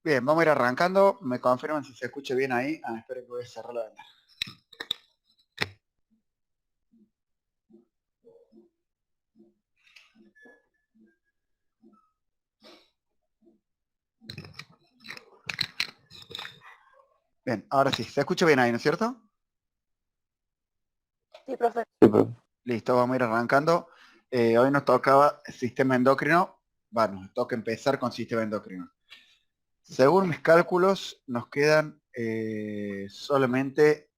Bien, vamos a ir arrancando. Me confirman si se escucha bien ahí. Espero que voy a cerrar la ventana. Bien, ahora sí, se escucha bien ahí, ¿no es cierto? Sí, profe. Sí, profe. Listo, vamos a ir arrancando. Hoy nos tocaba el sistema endocrino. Bueno, nos toca empezar con sistema endocrino. Según mis cálculos, nos quedan solamente...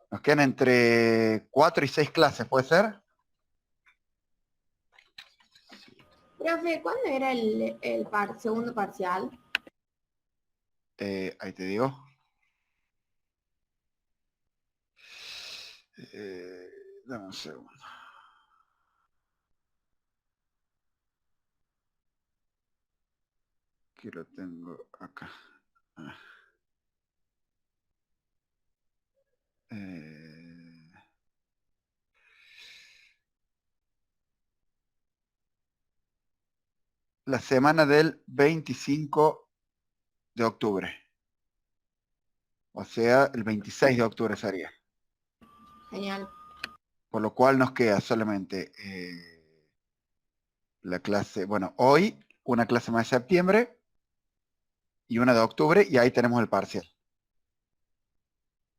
nos quedan entre 4 y 6 clases, ¿puede ser? Profe, ¿cuándo era el segundo parcial? Ahí te digo. Dame un segundo. Aquí lo tengo acá. La semana del 25 de octubre. O sea, el 26 de octubre sería. Genial. Por lo cual nos queda solamente la clase, bueno, hoy una clase más de septiembre y una de octubre y ahí tenemos el parcial.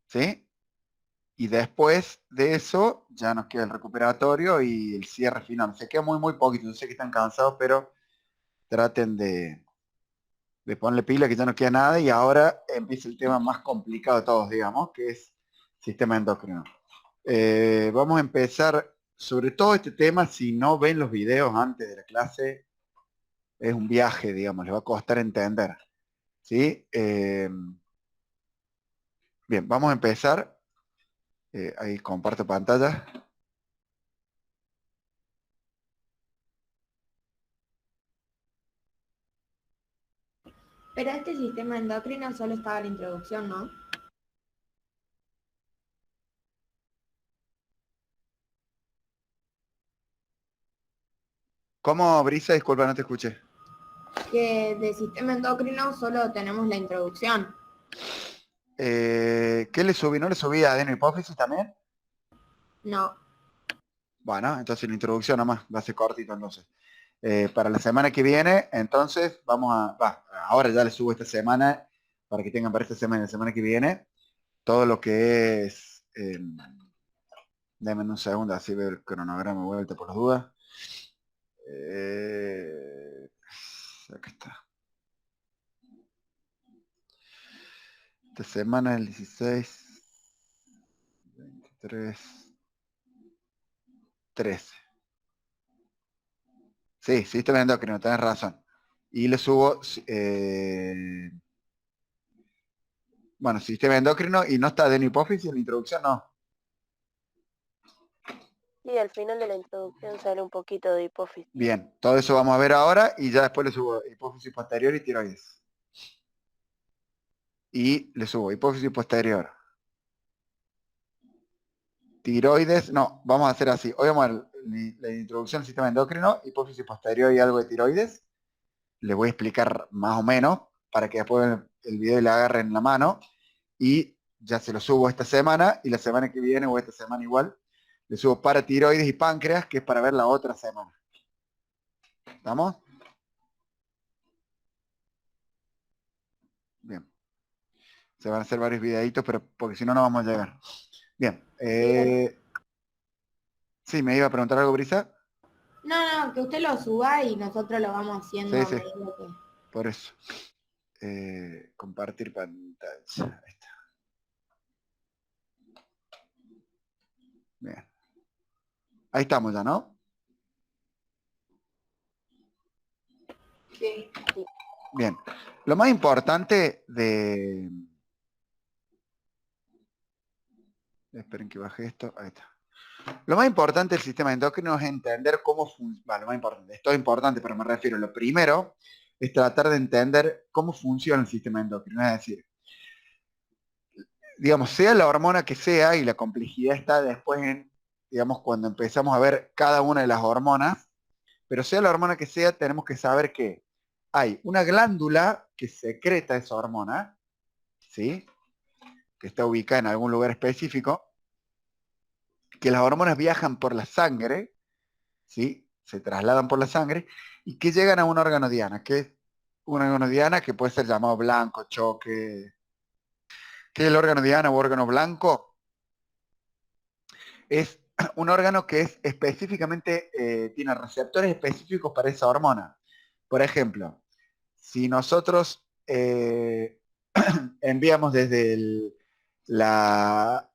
¿Sí? Y después de eso ya nos queda el recuperatorio y el cierre final. Se queda muy poquito. Yo sé que están cansados, pero traten de ponerle pila que ya no queda nada y ahora empieza el tema más complicado de todos, digamos, que es sistema endocrino. Vamos a empezar, sobre todo este tema, si no ven los videos antes de la clase, es un viaje, digamos, les va a costar entender. ¿Sí? Bien, vamos a empezar. Ahí comparto pantalla. Pero este sistema endocrino solo estaba la introducción, ¿no? ¿Cómo, Brisa? Disculpa, no te escuché. Que de sistema endocrino solo tenemos la introducción. ¿Qué le subí? ¿No le subí a adeno-hipófisis también? No. Bueno, entonces la introducción nomás, va a ser cortito entonces. Para la semana que viene, entonces vamos ahora ya le subo esta semana para que tengan para esta semana y la semana que viene todo lo que es, denme un segundo, así veo el cronograma de vuelta por las dudas. Acá está. Esta semana el 16, 23, 13. Sí, sistema endocrino, tenés razón. Y le subo, bueno, sistema endocrino y no está de hipófisis en la introducción, no. Sí, al final de la introducción sale un poquito de hipófisis. Bien, todo eso vamos a ver ahora y ya después le subo hipófisis posterior y tiroides. Y le subo hipófisis posterior. Tiroides, no, vamos a hacer así. Hoy vamos a ver la introducción al sistema endocrino, hipófisis posterior y algo de tiroides. Les voy a explicar más o menos para que después el video le agarren la mano. Y ya se lo subo esta semana y la semana que viene o esta semana igual le subo paratiroides y páncreas, que es para ver la otra semana. ¿Estamos? Bien. Se van a hacer varios videitos, pero porque si no, no vamos a llegar. Bien. Sí, me iba a preguntar algo, Brisa. No, que usted lo suba y nosotros lo vamos haciendo Sí, a sí, medida que... por eso. Compartir pantalla. Ahí está. Bien. Ahí estamos ya, ¿no? Sí. Bien. Lo más importante de... Esperen que baje esto. Ahí está. Lo más importante del sistema endocrino es entender cómo funciona. Lo más importante, esto es importante, pero me refiero, lo primero es tratar de entender cómo funciona el sistema endocrino. Es decir, digamos, sea la hormona que sea, y la complejidad está después en, digamos, cuando empezamos a ver cada una de las hormonas, pero sea la hormona que sea, tenemos que saber que hay una glándula que secreta esa hormona, ¿sí? Que está ubicada en algún lugar específico, que las hormonas viajan por la sangre, ¿sí? Se trasladan por la sangre y que llegan a un órgano diana, que es un órgano diana que puede ser llamado blanco, choque. ¿Qué es el órgano diana o órgano blanco? Es un órgano que es específicamente, tiene receptores específicos para esa hormona. Por ejemplo, si nosotros enviamos desde la,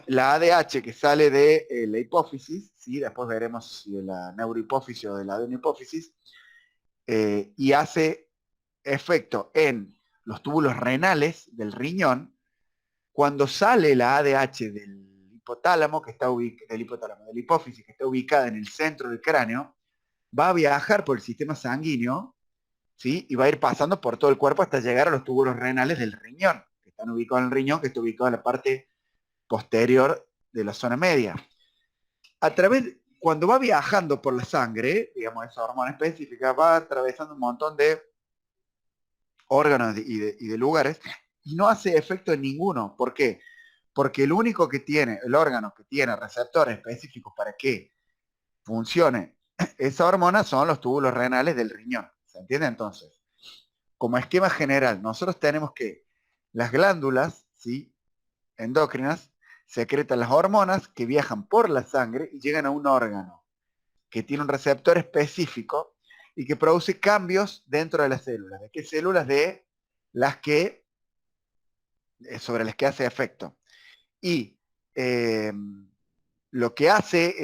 la ADH que sale de la hipófisis, ¿sí? Después veremos si de la neurohipófisis o de la adenohipófisis, y hace efecto en los túbulos renales del riñón, cuando sale la ADH del hipotálamo, que está del hipotálamo, de la hipófisis, que está ubicada en el centro del cráneo, va a viajar por el sistema sanguíneo, ¿sí? Y va a ir pasando por todo el cuerpo hasta llegar a los túbulos renales del riñón, que están ubicados en el riñón, que está ubicado en la parte posterior de la zona media. A través, cuando va viajando por la sangre, digamos, esa hormona específica, va atravesando un montón de órganos y de lugares, y no hace efecto en ninguno. ¿Por qué? Porque el único que tiene, el órgano que tiene receptores específicos para que funcione esa hormona son los túbulos renales del riñón. ¿Se entiende? Entonces, como esquema general, nosotros tenemos que las glándulas, ¿sí?, endócrinas secretan las hormonas que viajan por la sangre y llegan a un órgano que tiene un receptor específico y que produce cambios dentro de las células. ¿De qué células? De las que, sobre las que hace efecto. Y lo que hace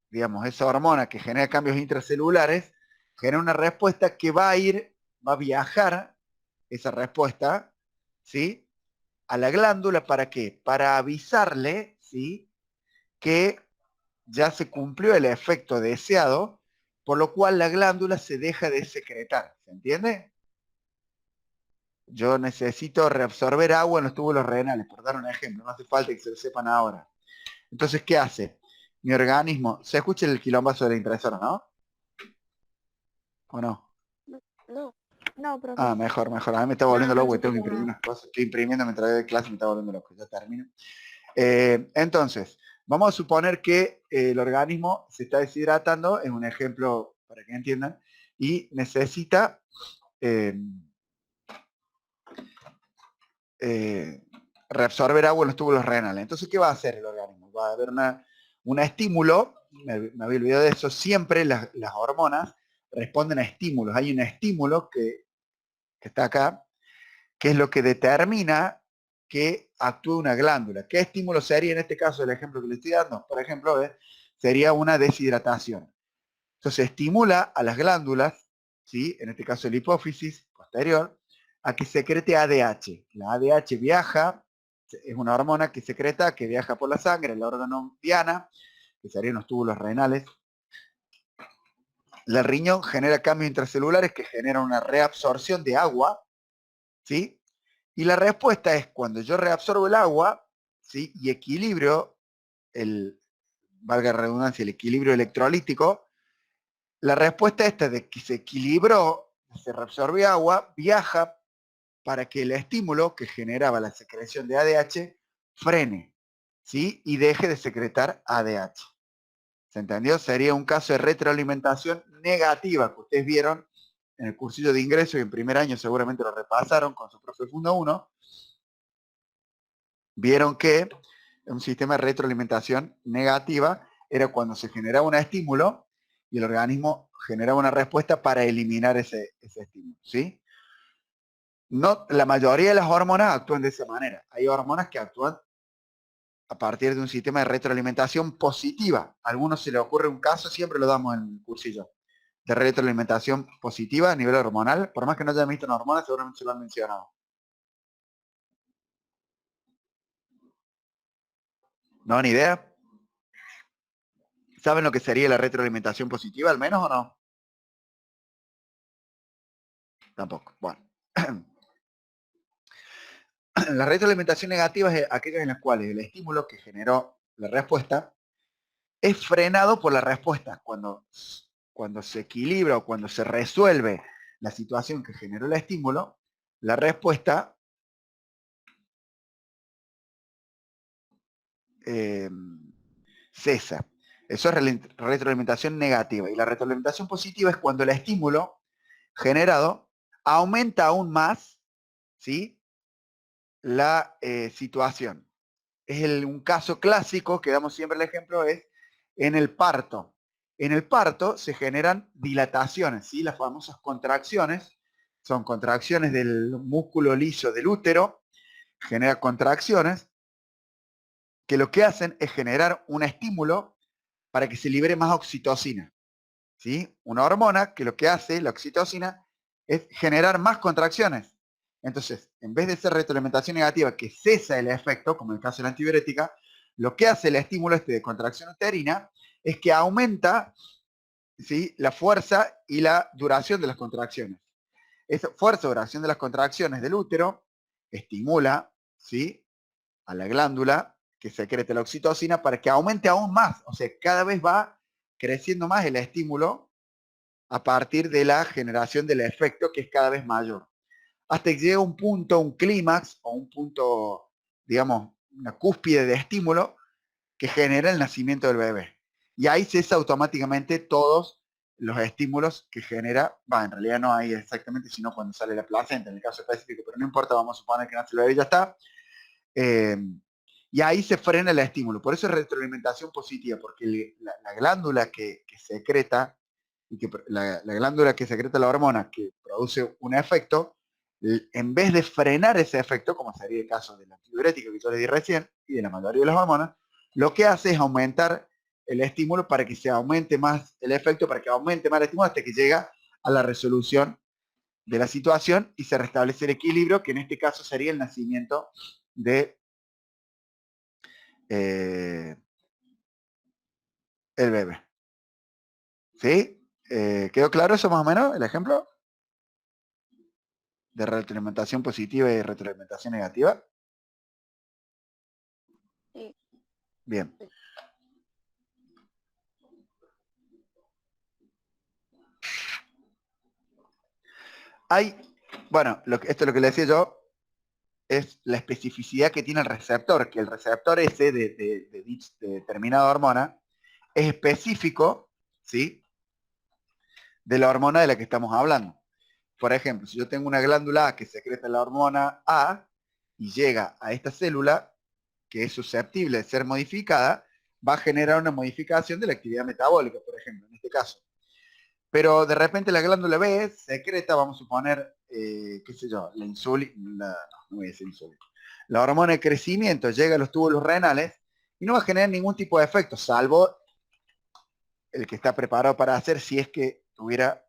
digamos, esa hormona que genera cambios intracelulares, genera una respuesta que va a viajar esa respuesta, ¿sí?, a la glándula. ¿Para qué? Para avisarle, ¿sí?, que ya se cumplió el efecto deseado, por lo cual la glándula se deja de secretar. ¿Se entiende? Yo necesito reabsorber agua en los túbulos renales, por dar un ejemplo, no hace falta que se lo sepan ahora. Entonces, ¿qué hace? Mi organismo, se escucha el quilombazo de la impresora, ¿no? ¿O no? No. No, profe. Ah, mejor. A mí me está volviendo loco, se porque tengo que escucha imprimir nada. unas cosas. Estoy imprimiendo mientras doy clase, me está volviendo loco. Ya termino. Entonces, vamos a suponer que el organismo se está deshidratando, es un ejemplo para que entiendan, y necesita reabsorber agua en los túbulos renales. Entonces, ¿qué va a hacer el organismo? Va a haber un estímulo, me había olvidado de eso, siempre las hormonas responden a estímulos. Hay un estímulo que está acá, que es lo que determina que actúe una glándula. ¿Qué estímulo sería en este caso el ejemplo que le estoy dando? Por ejemplo, sería una deshidratación. Entonces estimula a las glándulas, ¿sí?, en este caso el hipófisis posterior, a que secrete ADH. La ADH viaja, es una hormona que secreta, que viaja por la sangre, el órgano diana, que serían los túbulos renales. El riñón genera cambios intracelulares que generan una reabsorción de agua, ¿sí? Y la respuesta es cuando yo reabsorbo el agua, ¿sí?, y equilibrio valga la redundancia, el equilibrio electrolítico, la respuesta esta de que se equilibró, se reabsorbió agua, viaja para que el estímulo que generaba la secreción de ADH frene, ¿sí?, y deje de secretar ADH. ¿Se entendió? Sería un caso de retroalimentación negativa que ustedes vieron en el cursillo de ingreso y en primer año seguramente lo repasaron con su profe Funda 1. Vieron que un sistema de retroalimentación negativa era cuando se generaba un estímulo y el organismo generaba una respuesta para eliminar ese estímulo, ¿sí? No, la mayoría de las hormonas actúan de esa manera. Hay hormonas que actúan a partir de un sistema de retroalimentación positiva. A algunos se les ocurre un caso, siempre lo damos en el cursillo, de retroalimentación positiva a nivel hormonal. Por más que no hayan visto una hormona, seguramente se lo han mencionado. ¿No? ¿Ni idea? ¿Saben lo que sería la retroalimentación positiva, al menos, o no? Tampoco. Bueno. La retroalimentación negativa es aquella en las cuales el estímulo que generó la respuesta es frenado por la respuesta. Cuando se equilibra o cuando se resuelve la situación que generó el estímulo, la respuesta cesa. Eso es retroalimentación negativa. Y la retroalimentación positiva es cuando el estímulo generado aumenta aún más, ¿sí?, la situación. Un caso clásico que damos siempre el ejemplo es en el parto. En el parto se generan dilataciones, ¿sí?, las famosas contracciones. Son contracciones del músculo liso del útero, genera contracciones que lo que hacen es generar un estímulo para que se libere más oxitocina, ¿sí? Una hormona que lo que hace, la oxitocina, es generar más contracciones. Entonces, en vez de ser retroalimentación negativa que cesa el efecto, como en el caso de la antibiótica, lo que hace el estímulo de contracción uterina es que aumenta, ¿sí?, la fuerza y la duración de las contracciones. Esa fuerza o duración de las contracciones del útero estimula, ¿sí?, a la glándula que secrete la oxitocina para que aumente aún más. O sea, cada vez va creciendo más el estímulo a partir de la generación del efecto, que es cada vez mayor. Hasta que llega un punto, un clímax o un punto digamos, una cúspide de estímulo que genera el nacimiento del bebé. Y ahí cesa automáticamente todos los estímulos que genera, en realidad no ahí exactamente, sino cuando sale la placenta, en el caso específico, pero no importa, vamos a suponer que nace el bebé y ya está. Y ahí se frena el estímulo. Por eso es retroalimentación positiva, porque la glándula que secreta, y que la glándula que secreta la hormona, que produce un efecto, en vez de frenar ese efecto, como sería el caso del antidiurético que yo le di recién, y de la mayoría de las hormonas, lo que hace es aumentar el estímulo para que se aumente más el efecto, para que aumente más el estímulo hasta que llega a la resolución de la situación y se restablece el equilibrio, que en este caso sería el nacimiento de el bebé. ¿Sí? ¿Quedó claro eso más o menos, el ejemplo? De retroalimentación positiva y retroalimentación negativa. Sí. Bien. Hay, bueno, esto es lo que le decía yo, es la especificidad que tiene el receptor, que el receptor ese de determinada hormona es específico, ¿sí?, de la hormona de la que estamos hablando. Por ejemplo, si yo tengo una glándula A que secreta la hormona A y llega a esta célula, que es susceptible de ser modificada, va a generar una modificación de la actividad metabólica, por ejemplo, en este caso. Pero de repente la glándula B secreta, vamos a suponer, qué sé yo, la insulina, no voy a decir insulina, la hormona de crecimiento llega a los túbulos renales y no va a generar ningún tipo de efecto, salvo el que está preparado para hacer si es que tuviera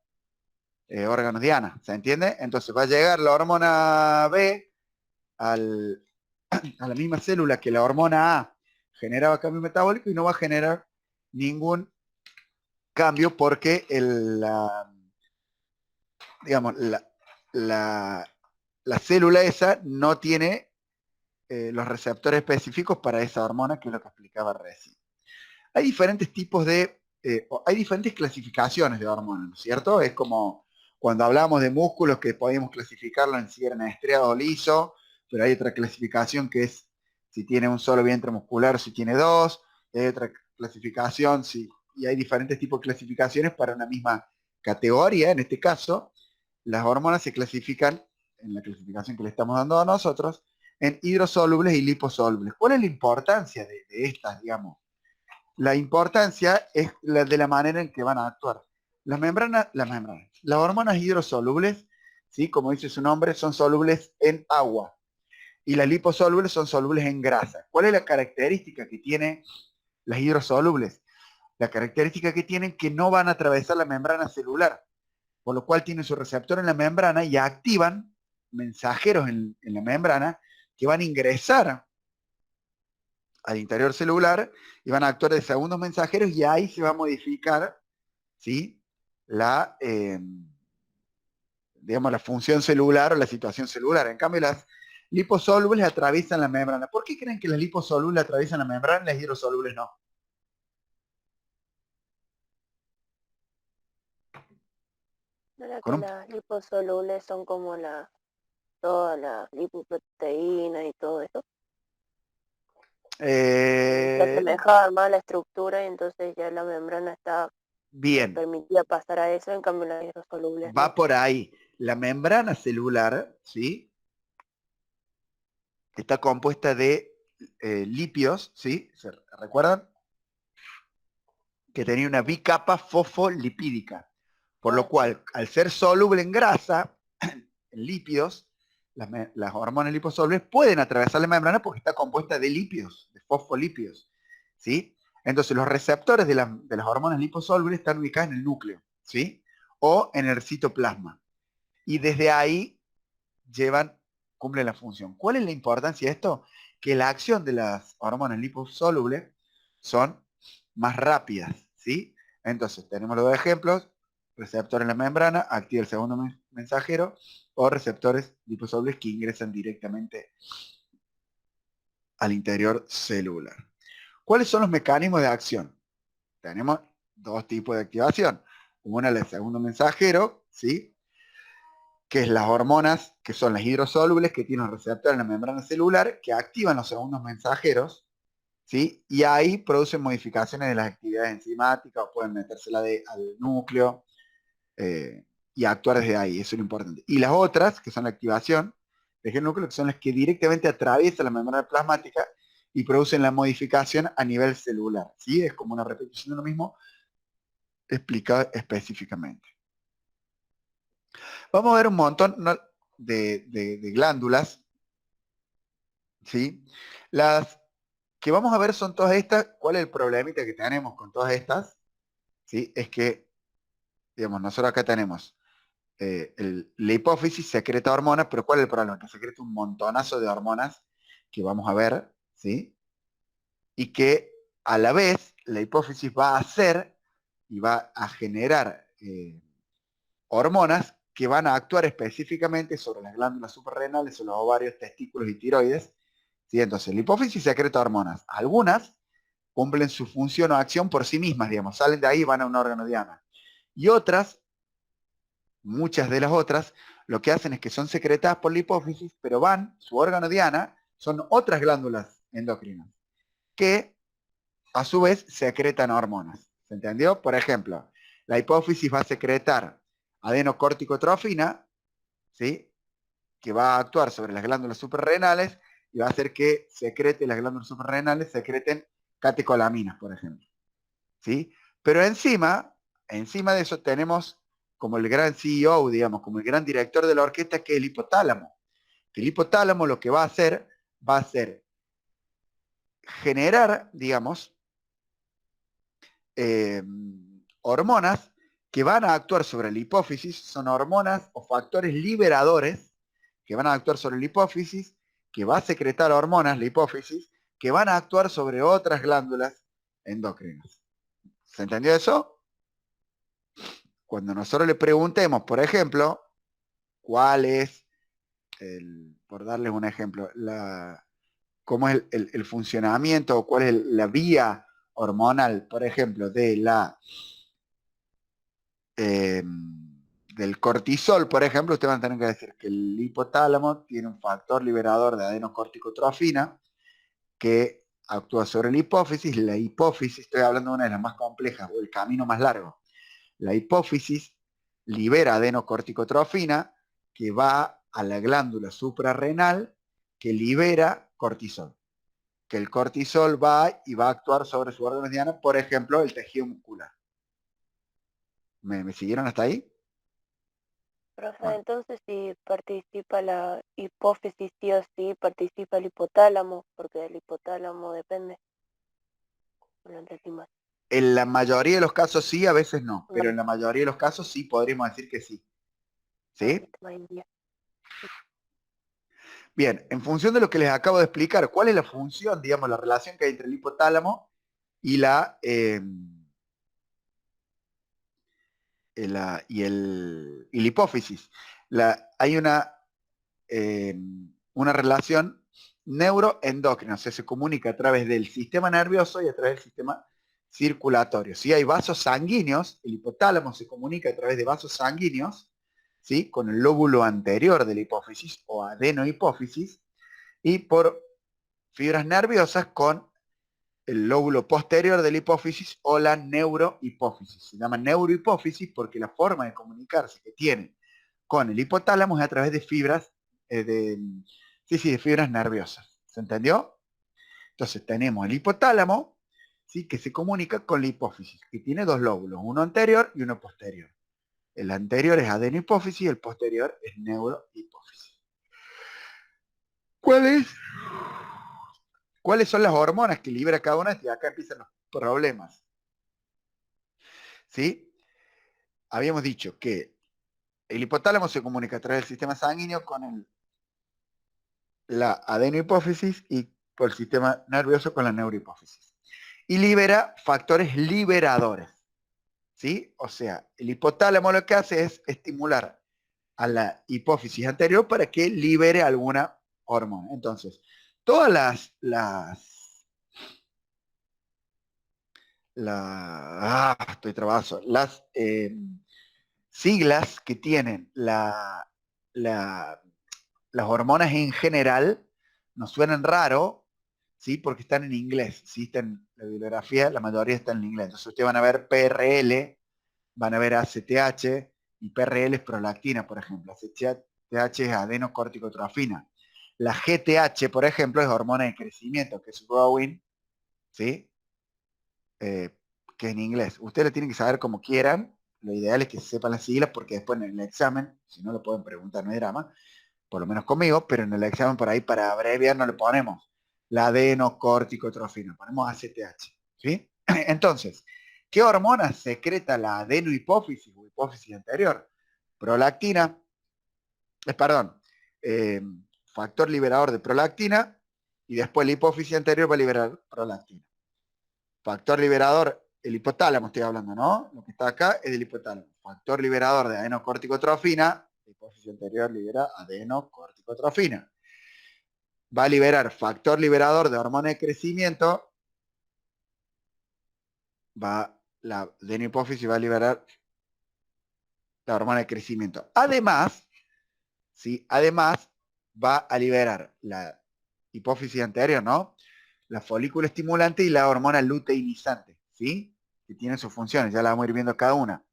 órganos diana, ¿se entiende? Entonces va a llegar la hormona B a la misma célula que la hormona A generaba cambio metabólico y no va a generar ningún cambio porque digamos, la célula esa no tiene los receptores específicos para esa hormona, que es lo que explicaba recién. Hay diferentes tipos hay diferentes clasificaciones de hormonas, ¿no es cierto? Es como cuando hablamos de músculos que podemos clasificarlo en si eran estriado o liso, pero hay otra clasificación que es si tiene un solo vientre muscular, si tiene dos, y hay otra clasificación, y hay diferentes tipos de clasificaciones para una misma categoría. En este caso, las hormonas se clasifican, en la clasificación que le estamos dando a nosotros, en hidrosolubles y liposolubles. ¿Cuál es la importancia de estas, digamos? La importancia es la de la manera en que van a actuar. Las hormonas hidrosolubles, ¿sí?, como dice su nombre, son solubles en agua. Y las liposolubles son solubles en grasa. ¿Cuál es la característica que tienen las hidrosolubles? La característica que tienen es que no van a atravesar la membrana celular, por lo cual tienen su receptor en la membrana y activan mensajeros en la membrana que van a ingresar al interior celular y van a actuar de segundos mensajeros y ahí se va a modificar, ¿sí?, digamos, la función celular o la situación celular. En cambio, las liposolubles atraviesan la membrana. ¿Por qué creen que las liposolubles atraviesan la membrana y las hidrosolubles no? ¿Verdad Con que un, las liposolubles son como todas las lipoproteínas y todo eso? Se eh, asemejaba más a la estructura y entonces ya la membrana está bien, permitía pasar a eso, en cambio las hidrosolubles va no. por ahí. La membrana celular, ¿sí?, está compuesta de lípidos, ¿sí? ¿Se recuerdan? Que tenía una bicapa fosfolipídica. Por lo Ah, sí. cual, al ser soluble en grasa, en lípidos, las hormonas liposolubles pueden atravesar la membrana porque está compuesta de lípidos, de fosfolípidos, ¿sí? Entonces, los receptores de las hormonas liposolubles están ubicados en el núcleo, ¿sí?, o en el citoplasma. Y desde ahí cumplen la función. ¿Cuál es la importancia de esto? Que la acción de las hormonas liposolubles son más rápidas, ¿sí? Entonces, tenemos los dos ejemplos: receptor en la membrana, activa el segundo mensajero, o receptores liposolubles que ingresan directamente al interior celular. ¿Cuáles son los mecanismos de acción? Tenemos dos tipos de activación. Una es el segundo mensajero, ¿sí?, que es las hormonas, que son las hidrosolubles, que tienen un receptor en la membrana celular, que activan los segundos mensajeros, ¿sí? Y ahí producen modificaciones de las actividades enzimáticas, o pueden metérsela al núcleo, y actuar desde ahí, eso es lo importante. Y las otras, que son la activación del núcleo, que son las que directamente atraviesan la membrana plasmática y producen la modificación a nivel celular, ¿sí? Es como una repetición de lo mismo, explicado específicamente. Vamos a ver un montón, ¿no?, de glándulas, ¿sí? Las que vamos a ver son todas estas. ¿Cuál es el problemita que tenemos con todas estas? ¿Sí? Es que, digamos, nosotros acá tenemos la hipófisis secreta hormonas, pero ¿cuál es el problema? Que secreta un montonazo de hormonas que vamos a ver, ¿sí? Y que a la vez la hipófisis va a hacer y va a generar hormonas que van a actuar específicamente sobre las glándulas suprarrenales, sobre los ovarios, testículos y tiroides, ¿sí? Entonces, la hipófisis secreta hormonas. Algunas cumplen su función o acción por sí mismas, digamos, salen de ahí y van a un órgano diana. Y otras, muchas de las otras, lo que hacen es que son secretadas por la hipófisis, pero su órgano diana, son otras glándulas endocrinas, que a su vez secretan hormonas. ¿Se entendió? Por ejemplo, la hipófisis va a secretar adenocorticotrofina, ¿sí?, que va a actuar sobre las glándulas suprarrenales y va a hacer que las glándulas suprarrenales secreten catecolaminas, por ejemplo, ¿sí? Pero encima de eso tenemos como el gran CEO, digamos, como el gran director de la orquesta, que es el hipotálamo. El hipotálamo lo que va a ser generar, digamos, hormonas que van a actuar sobre la hipófisis. Son hormonas o factores liberadores que van a actuar sobre la hipófisis, que va a secretar hormonas, la hipófisis, que van a actuar sobre otras glándulas endocrinas. ¿Se entendió eso? Cuando nosotros le preguntemos, por ejemplo, cuál es, por darles un ejemplo, cómo es el funcionamiento o cuál es la vía hormonal, por ejemplo, del cortisol, por ejemplo, ustedes van a tener que decir que el hipotálamo tiene un factor liberador de adenocorticotrofina que actúa sobre la hipófisis. La hipófisis, estoy hablando de una de las más complejas, o el camino más largo. La hipófisis libera adenocorticotrofina, que va a la glándula suprarrenal, que libera cortisol. Que el cortisol va y va a actuar sobre su órgano diana, por ejemplo, el tejido muscular. ¿Me siguieron hasta ahí? Profe, Bueno, entonces si participa la hipófisis sí o sí, participa el hipotálamo, porque del hipotálamo depende. Lo entendí mal. en la mayoría de los casos sí, a veces no, pero en la mayoría de los casos sí podríamos decir que sí. ¿Sí? Bien, en función de lo que les acabo de explicar, ¿cuál es la función, digamos, la relación que hay entre el hipotálamo y y la hipófisis? Hay una relación neuroendocrina, o sea, se comunica a través del sistema nervioso y a través del sistema circulatorio. Si hay vasos sanguíneos, el hipotálamo se comunica a través de vasos sanguíneos, ¿sí?, con el lóbulo anterior de la hipófisis o adenohipófisis, y por fibras nerviosas con el lóbulo posterior de la hipófisis o la neurohipófisis. Se llama neurohipófisis porque la forma de comunicarse que tiene con el hipotálamo es a través de fibras, de fibras nerviosas. ¿Se entendió? Entonces tenemos el hipotálamo, ¿sí?, que se comunica con la hipófisis, que tiene dos lóbulos, uno anterior y uno posterior. El anterior es adenohipófisis y el posterior es neurohipófisis. ¿Cuáles son las hormonas que libera cada una? Y acá empiezan los problemas. ¿Sí? Habíamos dicho que el hipotálamo se comunica a través del sistema sanguíneo con la adenohipófisis y por el sistema nervioso con la neurohipófisis. Y libera factores liberadores. ¿Sí? O sea, el hipotálamo lo que hace es estimular a la hipófisis anterior para que libere alguna hormona. Entonces, todas estoy trabazo, las siglas que tienen las hormonas en general nos suenan raro, ¿sí? Porque están en inglés, ¿sí? Está en la bibliografía, la mayoría está en inglés. Entonces ustedes van a ver PRL, van a ver ACTH, y PRL es prolactina, por ejemplo. ACTH es adenocorticotrofina. La GTH, por ejemplo, es hormona de crecimiento, que es growing, ¿sí? Que en inglés. Ustedes lo tienen que saber como quieran. Lo ideal es que sepan las siglas porque después en el examen, si no lo pueden preguntar, no hay drama, por lo menos conmigo, pero en el examen por ahí para abreviar no le ponemos la adenocorticotrofina, ponemos ACTH, ¿sí? Entonces, ¿qué hormona secreta la adenohipófisis o hipófisis anterior? Prolactina, perdón, eh, factor liberador de prolactina, y después la hipófisis anterior va a liberar prolactina. Factor liberador, el hipotálamo estoy hablando, ¿no? Lo que está acá es del hipotálamo. Factor liberador de adenocorticotrofina, la hipófisis anterior libera adenocorticotrofina. Va a liberar factor liberador de hormona de crecimiento, la adenohipófisis va a liberar la hormona de crecimiento. Además, ¿sí? Además, va a liberar la hipófisis anterior, ¿no? La folículo estimulante y la hormona luteinizante, ¿sí? Que tienen sus funciones, ya la vamos a ir viendo cada una.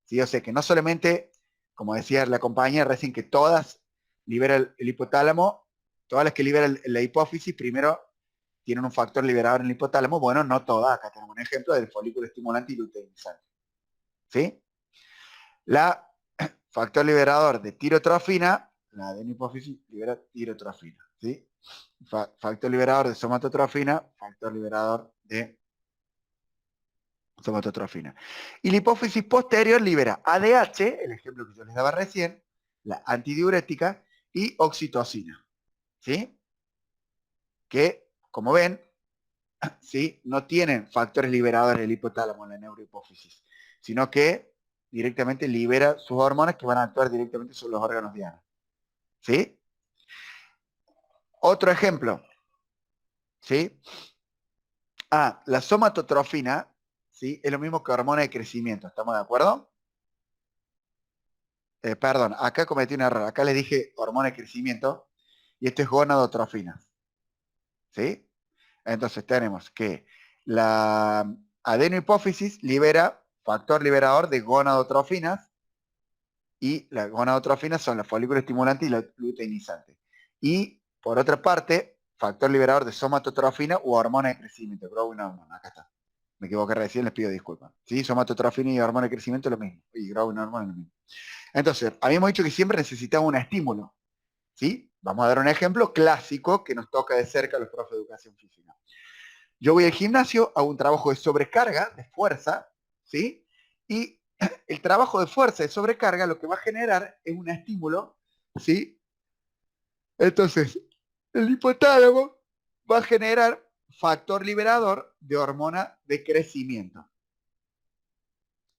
¿Sí? O sea que no solamente, como decía la compañía recién, que todas liberan el hipotálamo, todas las que liberan la hipófisis, primero tienen un factor liberador en el hipotálamo. Bueno, no todas, acá tenemos un ejemplo del folículo estimulante y luteinizante. ¿Sí? La factor liberador de tirotrofina, la adenohipófisis libera tirotrofina. ¿Sí? Factor liberador de somatotrofina, factor liberador de somatotrofina. Y la hipófisis posterior libera ADH, el ejemplo que yo les daba recién, la antidiurética, y oxitocina. ¿Sí? Que, como ven, ¿sí? No tienen factores liberadores del hipotálamo en la neurohipófisis, sino que directamente libera sus hormonas que van a actuar directamente sobre los órganos diana. ¿Sí? Otro ejemplo. ¿Sí? La somatotrofina, ¿sí? Es lo mismo que hormona de crecimiento. ¿Estamos de acuerdo? Perdón, acá cometí un error. Acá les dije hormona de crecimiento y esto es gonadotrofina. ¿Sí? Entonces tenemos que la adenohipófisis libera factor liberador de gonadotrofinas, y las gonadotrofinas son la folículo estimulante y la luteinizante. Y por otra parte, factor liberador de somatotrofina u hormona de crecimiento, growing hormone. Acá está. Me equivoqué recién, les pido disculpas. ¿Sí? Somatotrofina y hormona de crecimiento es lo mismo. Y growing hormone es lo mismo. Entonces, habíamos dicho que siempre necesitamos un estímulo. ¿Sí? Vamos a dar un ejemplo clásico que nos toca de cerca a los profes de educación física. Yo voy al gimnasio, hago un trabajo de sobrecarga, de fuerza, ¿sí? Y el trabajo de fuerza, de sobrecarga, lo que va a generar es un estímulo, ¿sí? Entonces, el hipotálamo va a generar factor liberador de hormona de crecimiento.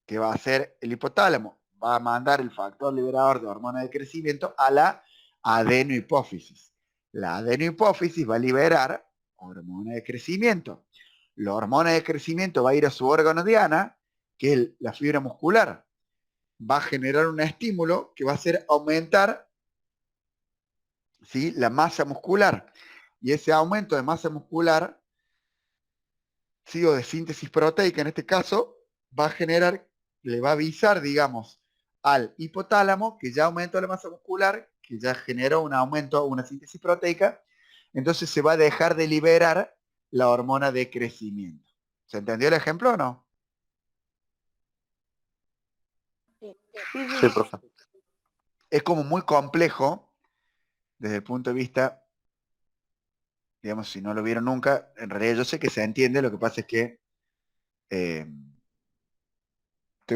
¿Qué va a hacer el hipotálamo? Va a mandar el factor liberador de hormona de crecimiento a la adenohipófisis. La adenohipófisis va a liberar hormona de crecimiento. La hormona de crecimiento va a ir a su órgano diana, que es la fibra muscular. Va a generar un estímulo que va a hacer aumentar, ¿sí?, la masa muscular. Y ese aumento de masa muscular, ¿sí?, o de síntesis proteica en este caso, va a generar, le va a avisar, digamos, al hipotálamo que ya aumentó la masa muscular, que ya generó un aumento, una síntesis proteica, entonces se va a dejar de liberar la hormona de crecimiento. ¿Se entendió el ejemplo o no? Sí, Sí, profe. Es como muy complejo desde el punto de vista, digamos, si no lo vieron nunca, en realidad yo sé que se entiende, lo que pasa es que estoy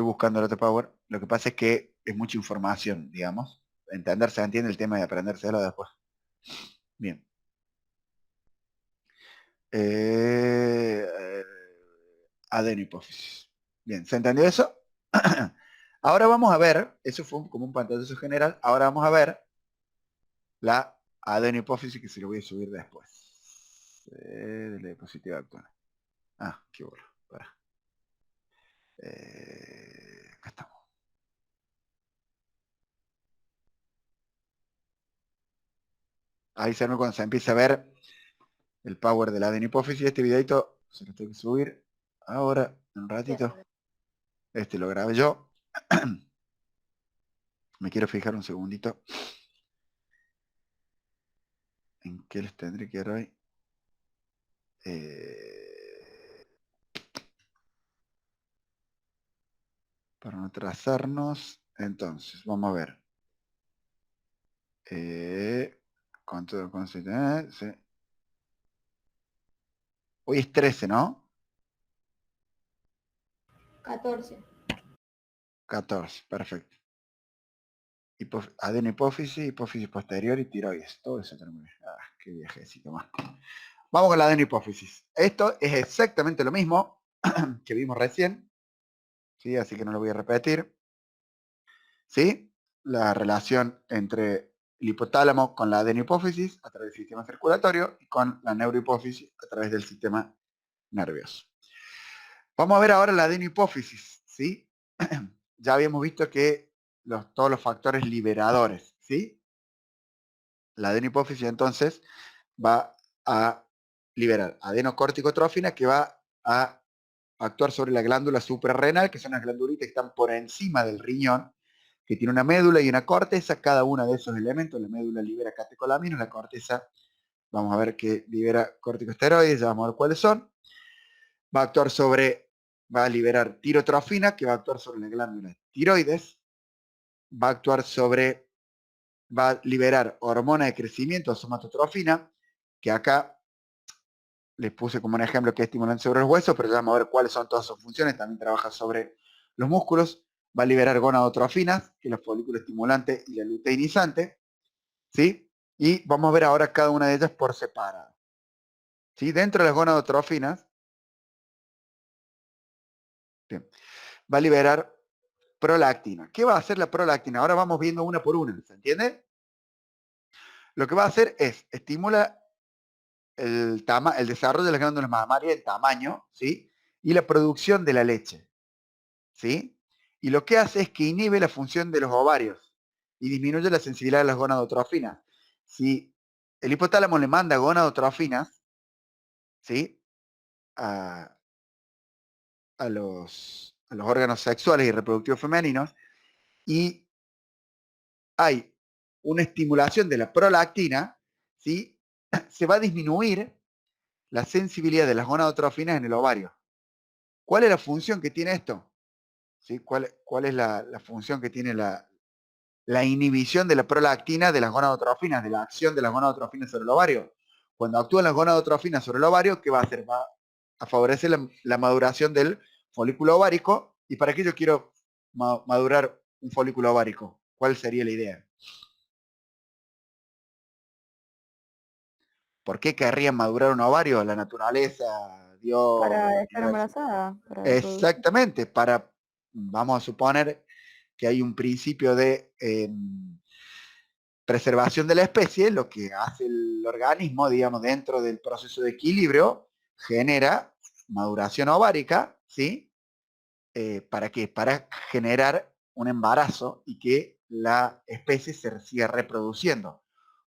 buscando el otro power, lo que pasa es que es mucha información, digamos. Entender se entiende, el tema de aprendérselo después. Bien. Adenohipófisis. Bien, ¿se entendió eso? Ahora vamos a ver, eso fue como un pantallazo general, ahora vamos a ver la adenohipófisis, que se lo voy a subir después. De la diapositiva actual. Qué bueno. Para. Acá estamos. Avísenme cuando se empiece a ver el power de la adenipófisis. Este videito se lo tengo que subir ahora, en un ratito. Este lo grabé yo. Me quiero fijar un segundito en qué les tendré que dar hoy. Para no trazarnos. Entonces, vamos a ver. ¿Cuánto consiste? Sí. Hoy es 13, ¿no? 14. 14, perfecto. Adenopófisis, hipófisis posterior y tiroides. Todo eso tenemos. Qué viajecito más. Vamos con la adenopófisis. Esto es exactamente lo mismo que vimos recién. ¿Sí? Así que no lo voy a repetir. ¿Sí? La relación entre el hipotálamo con la adenopófisis a través del sistema circulatorio y con la neurohipófisis a través del sistema nervioso. Vamos a ver ahora la adenopófisis, ¿sí? Ya habíamos visto que todos los factores liberadores, ¿sí? La adenopófisis entonces va a liberar adenocorticotrófina que va a actuar sobre la glándula suprarrenal, que son las glandulitas que están por encima del riñón, que tiene una médula y una corteza. Cada uno de esos elementos, la médula libera catecolaminos, la corteza, vamos a ver que libera corticosteroides, ya vamos a ver cuáles son. Va a liberar tirotrofina, que va a actuar sobre la glándula tiroides, va a liberar hormona de crecimiento, somatotrofina, que acá les puse como un ejemplo que es estimulante sobre los huesos, pero ya vamos a ver cuáles son todas sus funciones. También trabaja sobre los músculos. Va a liberar gonadotrofinas, que es la folículo estimulante y la luteinizante, ¿sí? Y vamos a ver ahora cada una de ellas por separado. ¿Sí? Dentro de las gonadotrofinas, bien, va a liberar prolactina. ¿Qué va a hacer la prolactina? Ahora vamos viendo una por una, ¿se entiende? Lo que va a hacer es estimula el desarrollo de las glándulas mamarias, el tamaño, ¿sí? Y la producción de la leche, ¿sí? Y lo que hace es que inhibe la función de los ovarios y disminuye la sensibilidad de las gonadotrofinas. Si el hipotálamo le manda gonadotrofinas, ¿sí? a, a los órganos sexuales y reproductivos femeninos, y hay una estimulación de la prolactina, ¿sí? Se va a disminuir la sensibilidad de las gonadotrofinas en el ovario. ¿Cuál es la función que tiene esto? ¿Sí? ¿Cuál es la función que tiene la inhibición de la prolactina de las gonadotrofinas, de la acción de las gonadotrofinas sobre el ovario? Cuando actúan las gonadotrofinas sobre el ovario, ¿qué va a hacer? Va a favorecer la maduración del folículo ovárico. ¿Y para qué yo quiero madurar un folículo ovárico? ¿Cuál sería la idea? ¿Por qué querrían madurar un ovario? La naturaleza, Dios, Para el estar universo. embarazada, para reproducir. Exactamente, vamos a suponer que hay un principio de preservación de la especie, lo que hace el organismo, digamos, dentro del proceso de equilibrio, genera maduración ovárica, ¿sí? ¿Para qué? Para generar un embarazo y que la especie se siga reproduciendo.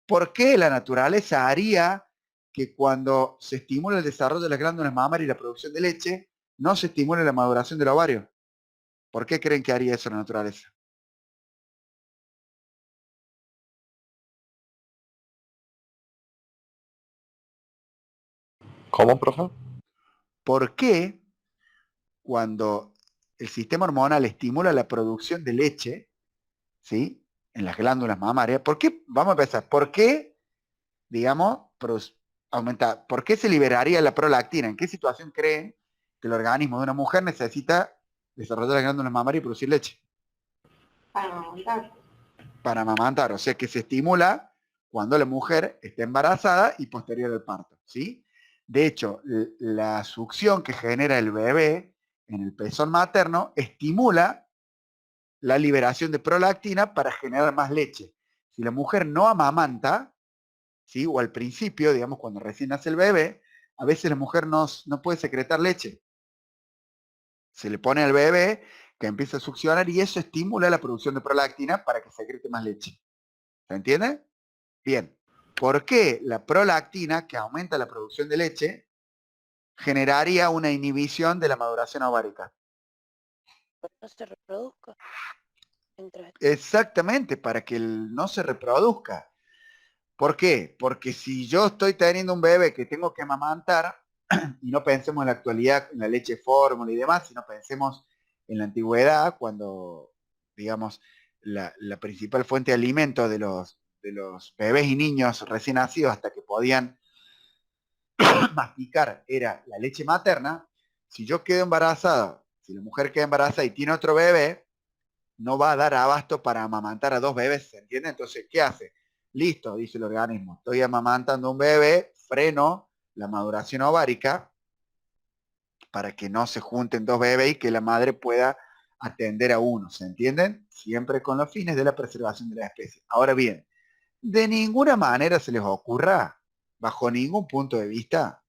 ¿Por qué la naturaleza haría que cuando se estimula el desarrollo de las glándulas mamarias y la producción de leche, no se estimule la maduración del ovario? ¿Por qué creen que haría eso la naturaleza? ¿Cómo, profe? ¿Por qué cuando el sistema hormonal estimula la producción de leche, ¿sí? En las glándulas mamarias, ¿por qué? Vamos a empezar. ¿Por qué, digamos, aumenta? ¿Por qué se liberaría la prolactina? ¿En qué situación creen que el organismo de una mujer necesita desarrollar las glándulas mamarias y producir leche? Para amamantar. Para amamantar, o sea que se estimula cuando la mujer está embarazada y posterior al parto, ¿sí? De hecho, la succión que genera el bebé en el pezón materno estimula la liberación de prolactina para generar más leche. Si la mujer no amamanta, ¿sí? O al principio, digamos, cuando recién nace el bebé, a veces la mujer no puede secretar leche. Se le pone al bebé que empieza a succionar y eso estimula la producción de prolactina para que secrete más leche. ¿Se entiende? Bien. ¿Por qué? La prolactina, que aumenta la producción de leche, generaría una inhibición de la maduración ovárica. Pero no se reproduzca. Mientras... Exactamente, para que no se reproduzca. ¿Por qué? Porque si yo estoy teniendo un bebé que tengo que amamantar, y no pensemos en la actualidad, en la leche fórmula y demás, sino pensemos en la antigüedad, cuando, digamos, la principal fuente de alimento de los bebés y niños recién nacidos hasta que podían masticar era la leche materna. Si yo quedo embarazada, si la mujer queda embarazada y tiene otro bebé, no va a dar abasto para amamantar a dos bebés, ¿se entiende? Entonces, ¿qué hace? Listo, dice el organismo, estoy amamantando un bebé, freno la maduración ovárica para que no se junten dos bebés y que la madre pueda atender a uno, ¿se entienden? Siempre con los fines de la preservación de la especie. Ahora bien, de ninguna manera se les ocurra, bajo ningún punto de vista,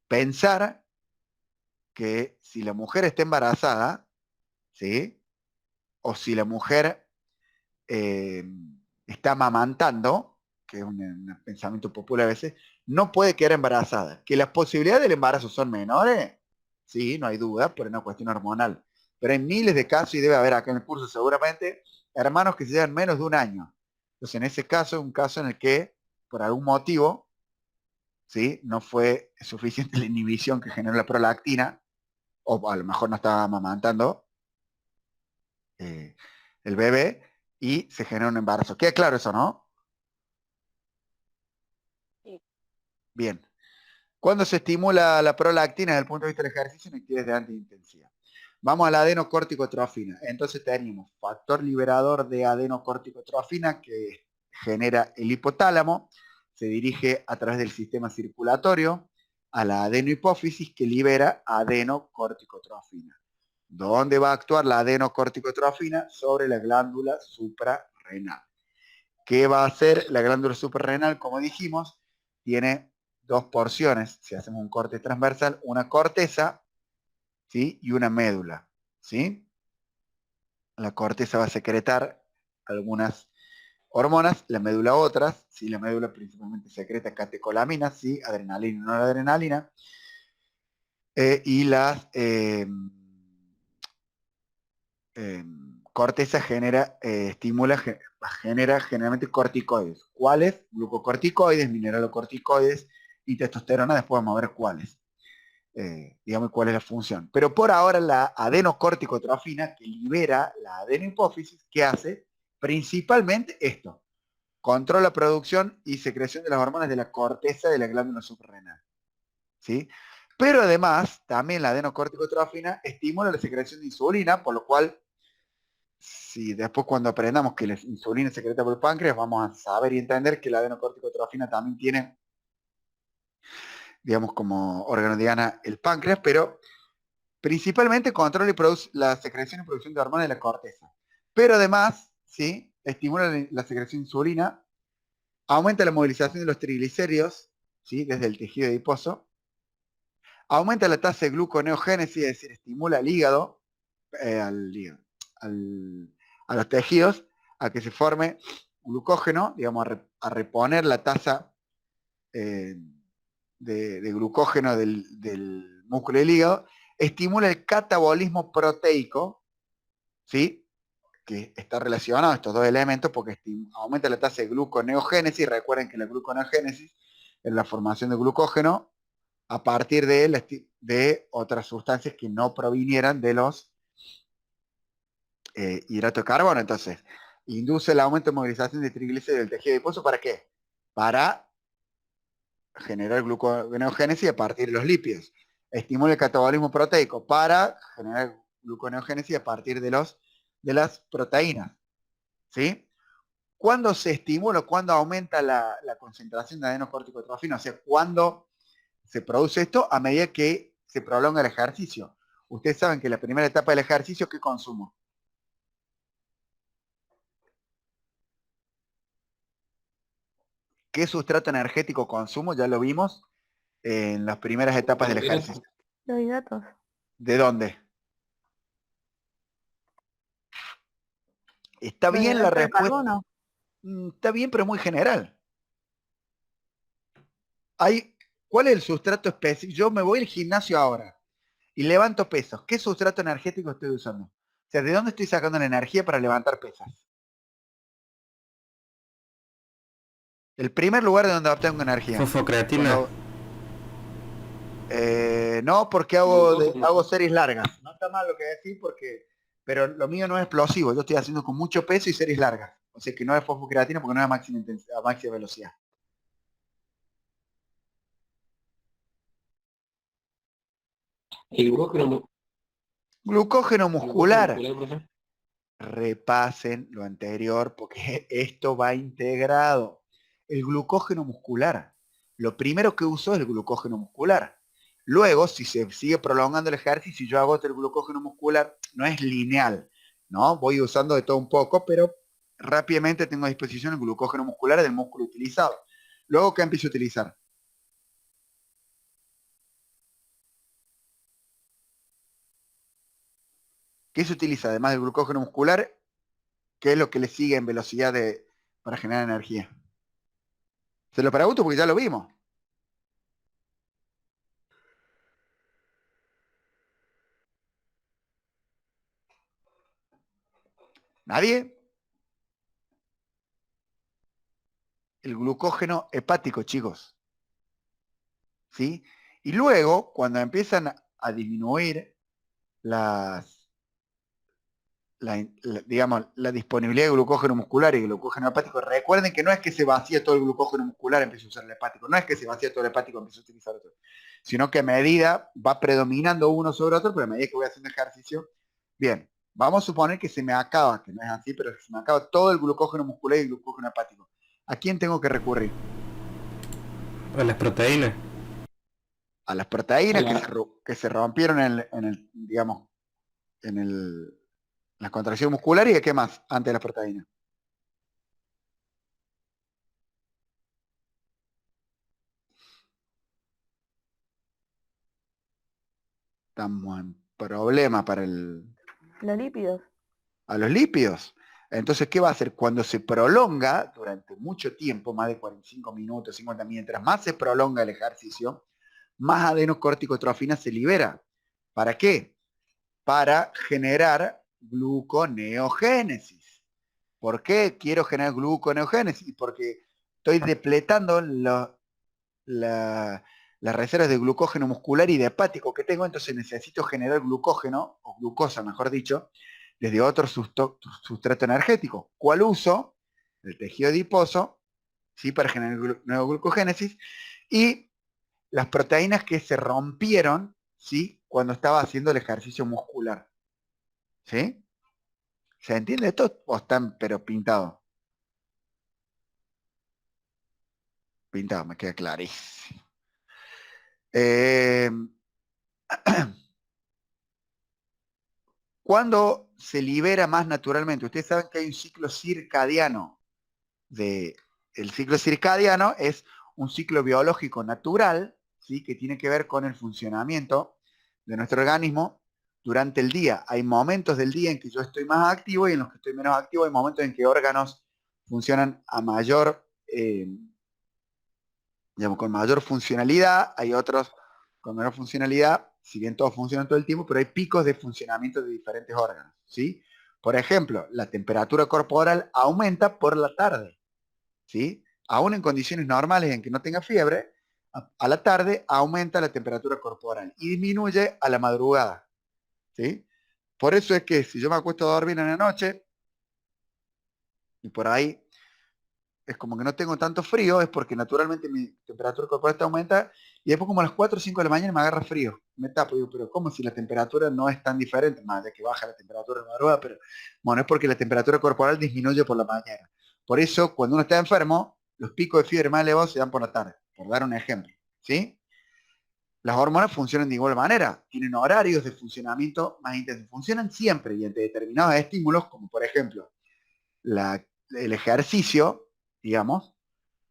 pensar que si la mujer está embarazada, ¿sí? O si la mujer eh, está amamantando, que es un pensamiento popular a veces, no puede quedar embarazada. Que las posibilidades del embarazo son menores, sí, no hay duda, por una cuestión hormonal. Pero hay miles de casos, y debe haber acá en el curso seguramente, hermanos que se llevan menos de un año. Entonces, en ese caso, es un caso en el que, por algún motivo, ¿sí? No fue suficiente la inhibición que generó la prolactina, o a lo mejor no estaba amamantando eh, el bebé, y se genera un embarazo. ¿Queda claro eso, no? Sí. Bien. ¿Cuándo se estimula la prolactina desde el punto de vista del ejercicio en actividades de alta intensidad? Vamos a la adenocorticotrofina. Entonces tenemos factor liberador de adenocorticotrofina que genera el hipotálamo, se dirige a través del sistema circulatorio a la adenohipófisis que libera adenocorticotrofina. ¿Dónde va a actuar la adenocorticotrofina? Sobre la glándula suprarrenal. ¿Qué va a hacer la glándula suprarrenal? Como dijimos, tiene dos porciones. Si hacemos un corte transversal, una corteza, ¿sí? Y una médula, ¿sí? La corteza va a secretar algunas hormonas, la médula otras, ¿sí? La médula principalmente secreta catecolaminas, ¿sí? Adrenalina y noradrenalina. Y las corteza genera generalmente corticoides. ¿Cuáles? Glucocorticoides, mineralocorticoides y testosterona. Después vamos a ver cuáles. Digamos cuál es la función. Pero por ahora la adenocorticotrofina, que libera la adenohipófisis, ¿qué hace? Principalmente esto. Controla producción y secreción de las hormonas de la corteza de la glándula suprarrenal. ¿Sí? Pero además, también la adenocorticotrofina estimula la secreción de insulina, por lo cual si después cuando aprendamos que la insulina es secreta por el páncreas, vamos a saber y entender que la adenocorticotrofina también tiene, digamos, como órgano diana el páncreas, pero principalmente controla y produce la secreción y producción de hormonas de la corteza. Pero además, ¿sí? Estimula la secreción de insulina, aumenta la movilización de los triglicéridos, ¿sí? Desde el tejido adiposo, aumenta la tasa de gluconeogénesis, es decir, estimula al hígado, al hígado, a los tejidos, a que se forme glucógeno, digamos, a reponer la tasa eh, de glucógeno del músculo del hígado, estimula el catabolismo proteico, ¿sí? Que está relacionado a estos dos elementos porque aumenta la tasa de gluconeogénesis. Recuerden que la gluconeogénesis es la formación de glucógeno a partir de otras sustancias que no provinieran de los hidrato de carbono. Entonces, induce el aumento de movilización de triglicéridos del tejido adiposo. ¿Para qué? Para generar gluconeogénesis a partir de los lípidos. Estimula el catabolismo proteico para generar gluconeogénesis a partir de las proteínas. ¿Sí? ¿Cuándo se estimula, cuándo aumenta la concentración de adenocorticotrofina? O sea, ¿cuándo se produce esto? A medida que se prolonga el ejercicio. Ustedes saben que la primera etapa del ejercicio, ¿qué consumo? ¿Qué sustrato energético consumo? Ya lo vimos en las primeras etapas del ejercicio. Los hidratos. ¿De dónde? Está Los bien la hidratos de respuesta. carbono. Está bien, pero muy general. ¿Cuál es el sustrato específico? Yo me voy al gimnasio ahora y levanto pesas. ¿Qué sustrato energético estoy usando? O sea, ¿de dónde estoy sacando la energía para levantar pesas? El primer lugar de donde obtengo energía. Fosfocreatina. Cuando, no, porque hago series largas. No está mal lo que decís, pero lo mío no es explosivo. Yo estoy haciendo con mucho peso y series largas. O sea que no es fosfocreatina porque no es a máxima intensidad, a máxima velocidad. El glucógeno, Glucógeno el glucógeno muscular. muscular, profe. Repasen lo anterior porque esto va integrado. El glucógeno muscular. Lo primero que uso es el glucógeno muscular. Luego, si se sigue prolongando el ejercicio y yo agoto el glucógeno muscular, no es lineal, ¿no? Voy usando de todo un poco, pero rápidamente tengo a disposición el glucógeno muscular del músculo utilizado. Luego, ¿qué empiezo a utilizar? ¿Qué se utiliza además del glucógeno muscular? ¿Qué es lo que le sigue en velocidad para generar energía? Se lo pregunto porque ya lo vimos. ¿Nadie? El glucógeno hepático, chicos. ¿Sí? Y luego, cuando empiezan a disminuir digamos, la disponibilidad de glucógeno muscular y glucógeno hepático, recuerden que no es que se vacía todo el glucógeno muscular, empieza a usar el hepático, no es que se vacía todo el hepático, empieza a utilizar otro, sino que a medida va predominando uno sobre otro, pero a medida que voy haciendo ejercicio, bien, vamos a suponer que se me acaba, que no es así, pero se me acaba todo el glucógeno muscular y el glucógeno hepático. ¿A quién tengo que recurrir? A las proteínas. A las proteínas A la- que se rompieron digamos, la contracción muscular y de qué más antes de las proteínas. Estamos en problema Los lípidos. a los lípidos. Entonces, ¿qué va a hacer? Cuando se prolonga durante mucho tiempo, más de 45 minutos, 50, mientras más se prolonga el ejercicio, más adenocorticotrofina se libera. ¿Para qué? Para generar gluconeogénesis. ¿Por qué quiero generar gluconeogénesis? Porque estoy depletando la- las reservas de glucógeno muscular y de hepático que tengo, entonces necesito generar glucógeno, o glucosa mejor dicho, desde otro sustrato energético. ¿Cuál uso? El tejido adiposo, ¿sí? Para generar neoglucogénesis, y las proteínas que se rompieron, ¿sí? Cuando estaba haciendo el ejercicio muscular. ¿Sí? ¿Se entiende esto o están pero pintado? Pintado, me queda clarísimo. Eh, ¿Cuándo se libera más naturalmente? Ustedes saben que hay un ciclo circadiano. El ciclo circadiano es un ciclo biológico natural, ¿sí? Que tiene que ver con el funcionamiento de nuestro organismo durante el día. Hay momentos del día en que yo estoy más activo y en los que estoy menos activo. Hay momentos en que órganos funcionan a mayor, digamos, con mayor funcionalidad. Hay otros con menor funcionalidad, si bien todos funcionan todo el tiempo, pero hay picos de funcionamiento de diferentes órganos, ¿sí? Por ejemplo, la temperatura corporal aumenta por la tarde, ¿sí? Aún en condiciones normales en que no tenga fiebre, a la tarde aumenta la temperatura corporal y disminuye a la madrugada, ¿sí? Por eso es que si yo me acuesto a dormir en la noche y por ahí es como que no tengo tanto frío, es porque naturalmente mi temperatura corporal está aumenta y después como a las 4 o 5 de la mañana me agarra frío. Me tapo, digo, pero ¿cómo si la temperatura no es tan diferente? Más de que baja la temperatura en la madrugada, pero bueno, es porque la temperatura corporal disminuye por la mañana. Por eso, cuando uno está enfermo, los picos de fiebre más elevados se dan por la tarde, por dar un ejemplo. ¿Sí? Las hormonas funcionan de igual manera, tienen horarios de funcionamiento más intensos, funcionan siempre y ante determinados estímulos, como por ejemplo el ejercicio, digamos,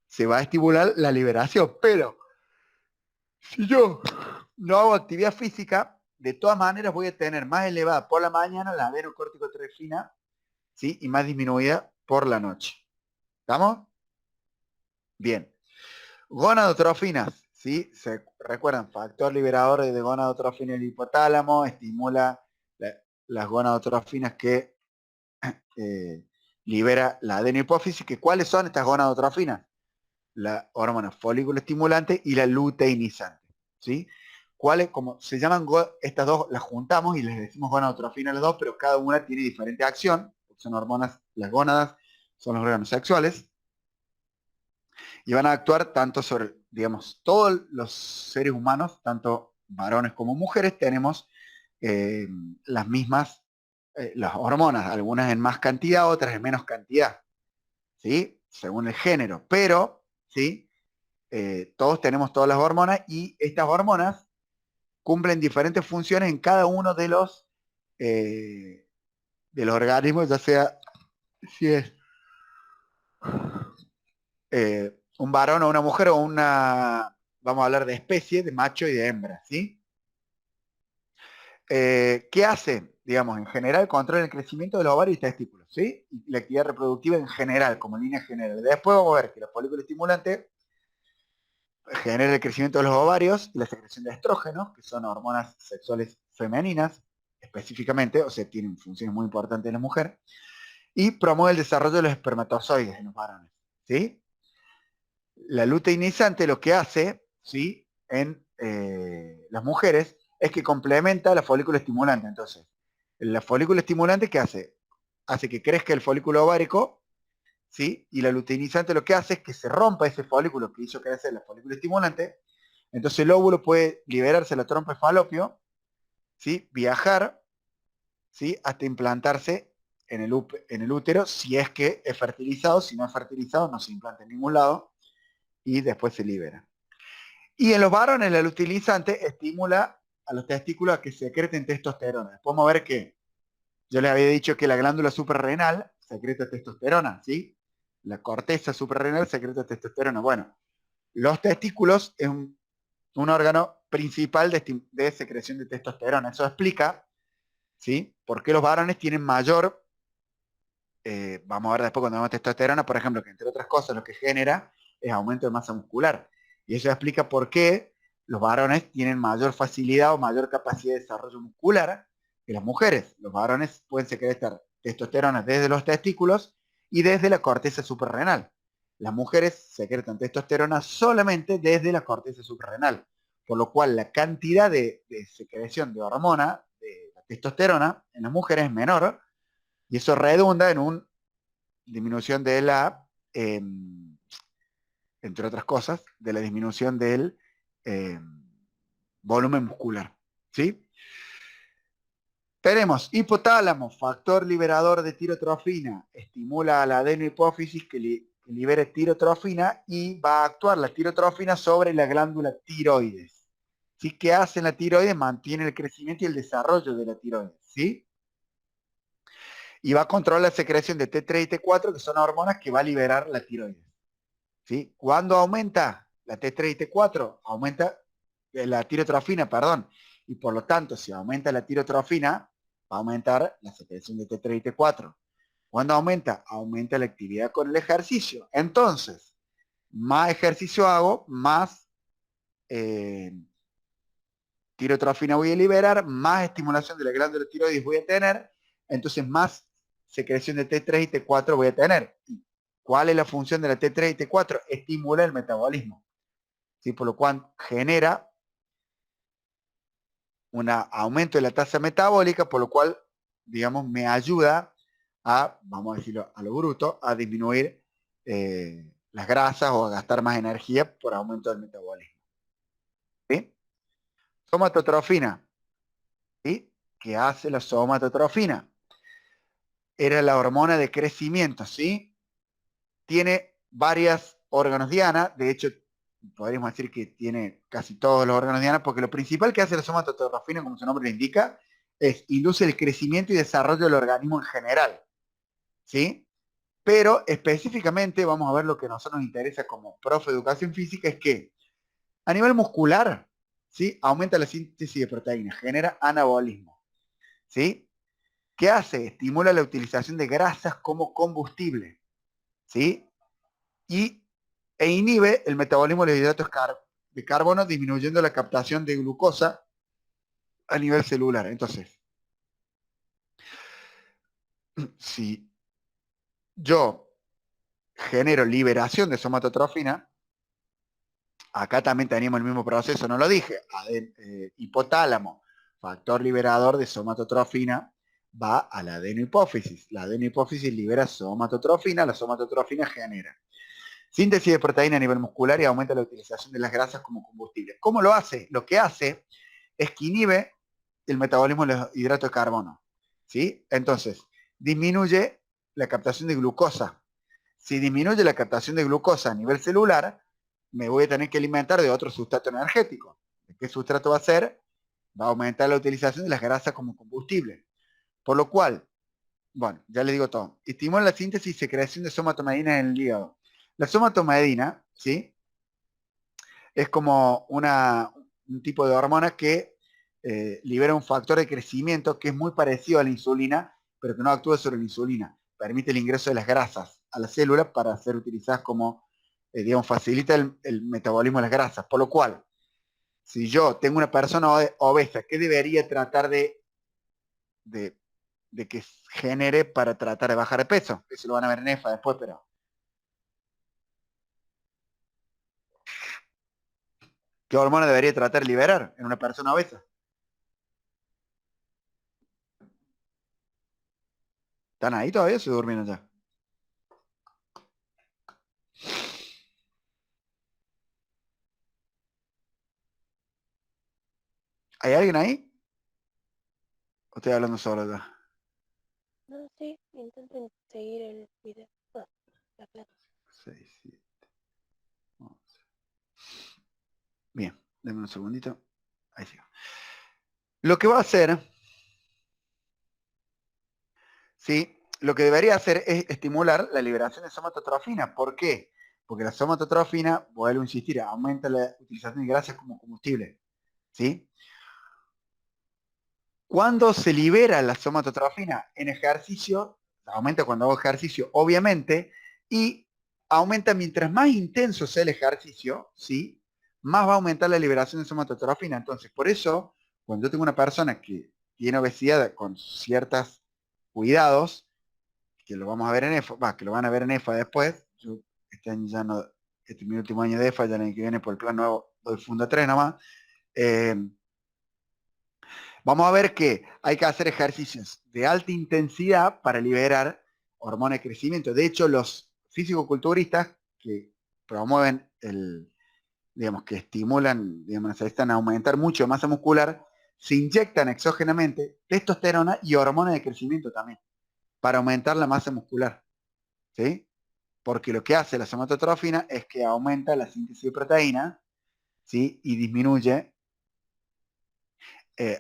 se va a estimular la liberación. Pero si yo no hago actividad física, de todas maneras voy a tener más elevada por la mañana la adenocorticotrofina, ¿sí? Y más disminuida por la noche. ¿Estamos? Bien. Gonadotrofinas, ¿sí? ¿Se recuerdan? Factor liberador de gonadotrofina en el hipotálamo, estimula las gonadotrofinas que libera la adenohipófisis, que ¿cuáles son estas gonadotrofinas? La hormona folículo estimulante y la luteinizante, ¿sí? ¿Cuáles? Como se llaman, estas dos las juntamos y les decimos gonadotrofina a las dos, pero cada una tiene diferente acción, son hormonas, las gónadas son los órganos sexuales, y van a actuar tanto sobre, digamos, todos los seres humanos, tanto varones como mujeres, tenemos eh, las mismas, las hormonas, algunas en más cantidad, otras en menos cantidad, ¿sí? Según el género, pero, ¿sí? Todos tenemos todas las hormonas y estas hormonas cumplen diferentes funciones en cada uno de los organismos, ya sea si es un varón o una mujer o una, vamos a hablar de especie, de macho y de hembra, ¿sí? ¿Qué hace? Digamos, en general, controla el crecimiento de los ovarios y testículos, ¿sí? Y la actividad reproductiva en general, como línea general. Después vamos a ver que la folículo estimulante genera el crecimiento de los ovarios y la secreción de estrógenos, que son hormonas sexuales femeninas, específicamente, o sea, tienen funciones muy importantes en la mujer, y promueve el desarrollo de los espermatozoides en los varones, ¿sí? La luteinizante lo que hace, ¿sí? En las mujeres es que complementa la folículo estimulante. Entonces, la folículo estimulante, ¿qué hace? Hace que crezca el folículo ovárico, ¿sí? Y la luteinizante lo que hace es que se rompa ese folículo que hizo crecer la folículo estimulante. Entonces el óvulo puede liberarse de la trompa de falopio, ¿sí? Viajar, ¿sí? Hasta implantarse en el útero, si es que es fertilizado. Si no es fertilizado, no se implanta en ningún lado y después se libera. Y en los varones, la luteinizante estimula a los testículos a que secreten testosterona. Después vamos a ver que yo les había dicho que la glándula suprarrenal secreta testosterona, ¿sí? La corteza suprarrenal secreta testosterona. Bueno, los testículos es un órgano principal de secreción de testosterona. Eso explica, ¿sí? Por qué los varones tienen mayor, vamos a ver después cuando vemos testosterona, por ejemplo, que entre otras cosas lo que genera es aumento de masa muscular. Y eso explica por qué los varones tienen mayor facilidad o mayor capacidad de desarrollo muscular que las mujeres. Los varones pueden secretar testosterona desde los testículos y desde la corteza suprarrenal. Las mujeres secretan testosterona solamente desde la corteza suprarrenal, por lo cual la cantidad de secreción de hormona, de la testosterona, en las mujeres es menor, y eso redunda en una disminución de la, entre otras cosas, de la disminución del volumen muscular. ¿Sí? Tenemos hipotálamo, factor liberador de tirotrofina, estimula a la adenohipófisis que libere tirotrofina y va a actuar la tirotrofina sobre la glándula tiroides. ¿Sí? ¿Qué hace en la tiroides? Mantiene el crecimiento y el desarrollo de la tiroides. ¿Sí? Y va a controlar la secreción de T3 y T4, que son hormonas que va a liberar la tiroides. ¿Sí? Cuando aumenta la T3 y T4, aumenta la tirotrofina, perdón, y por lo tanto, si aumenta la tirotrofina, va a aumentar la secreción de T3 y T4. Cuando aumenta, aumenta la actividad con el ejercicio. Entonces, más ejercicio hago, más tirotrofina voy a liberar, más estimulación de la glándula tiroides voy a tener, entonces más secreción de T3 y T4 voy a tener. ¿Cuál es la función de la T3 y T4? Estimula el metabolismo, ¿sí? Por lo cual genera un aumento de la tasa metabólica, por lo cual, digamos, me ayuda a, vamos a decirlo a lo bruto, a disminuir las grasas o a gastar más energía por aumento del metabolismo. ¿Sí? Somatotrofina. ¿Sí? ¿Qué hace la somatotrofina? Era la hormona de crecimiento, ¿sí? Tiene varias órganos diana, de hecho, podríamos decir que tiene casi todos los órganos diana, porque lo principal que hace la somatotrofina, como su nombre lo indica, es induce el crecimiento y desarrollo del organismo en general, ¿sí? Pero específicamente, vamos a ver lo que a nosotros nos interesa como profe de educación física, es que a nivel muscular, ¿sí? Aumenta la síntesis de proteínas, genera anabolismo, ¿sí? ¿Qué hace? Estimula la utilización de grasas como combustible, ¿sí? Y e inhibe el metabolismo de los hidratos de carbono, disminuyendo la captación de glucosa a nivel celular. Entonces, si yo genero liberación de somatotrofina, acá también tenemos el mismo proceso, no lo dije, hipotálamo, factor liberador de somatotrofina, va a la adenohipófisis. La adenohipófisis libera somatotrofina, la somatotrofina genera síntesis de proteína a nivel muscular y aumenta la utilización de las grasas como combustible. ¿Cómo lo hace? Lo que hace es que inhibe el metabolismo de los hidratos de carbono, ¿sí? Entonces, disminuye la captación de glucosa. Si disminuye la captación de glucosa a nivel celular, me voy a tener que alimentar de otro sustrato energético. ¿De qué sustrato va a ser? Va a aumentar la utilización de las grasas como combustible. Por lo cual, bueno, ya les digo todo. Estimula la síntesis y secreción de somatomedina en el hígado. La somatomedina, ¿sí? Es como un tipo de hormona que libera un factor de crecimiento que es muy parecido a la insulina, pero que no actúa sobre la insulina. Permite el ingreso de las grasas a la célula para ser utilizadas como, digamos, facilita el metabolismo de las grasas. Por lo cual, si yo tengo una persona obesa, ¿qué debería tratar de, de que genere para tratar de bajar de peso? Eso lo van a ver en EFA después, pero... ¿Qué hormona debería tratar de liberar en una persona obesa? ¿Están ahí todavía o se durmieron ya? ¿Hay alguien ahí? ¿O estoy hablando solo acá? No, sí, intenten seguir el video. La clase. 6, 7, 11. Bien, denme un segundito. Ahí sigo. Lo que va a hacer, ¿sí? Lo que debería hacer es estimular la liberación de somatotrofina. ¿Por qué? Porque la somatotrofina, vuelvo a insistir, aumenta la utilización de grasas como combustible. ¿Sí? Cuando se libera la somatotrofina en ejercicio, aumenta cuando hago ejercicio, obviamente, y aumenta mientras más intenso sea el ejercicio, ¿sí? Más va a aumentar la liberación de somatotrofina. Entonces, por eso, cuando yo tengo una persona que tiene obesidad con ciertos cuidados, que lo vamos a ver en EFA, que lo van a ver en EFA después, yo este año ya no, este es mi último año de EFA, ya el año que viene por el plan nuevo doy Funda 3 nomás, eh, vamos a ver que hay que hacer ejercicios de alta intensidad para liberar hormonas de crecimiento. De hecho, los físico-culturistas que promueven digamos, que estimulan, digamos, necesitan aumentar mucho masa muscular, se inyectan exógenamente testosterona y hormonas de crecimiento también, para aumentar la masa muscular. ¿Sí? Porque lo que hace la somatotrofina es que aumenta la síntesis de proteína, ¿sí? Y disminuye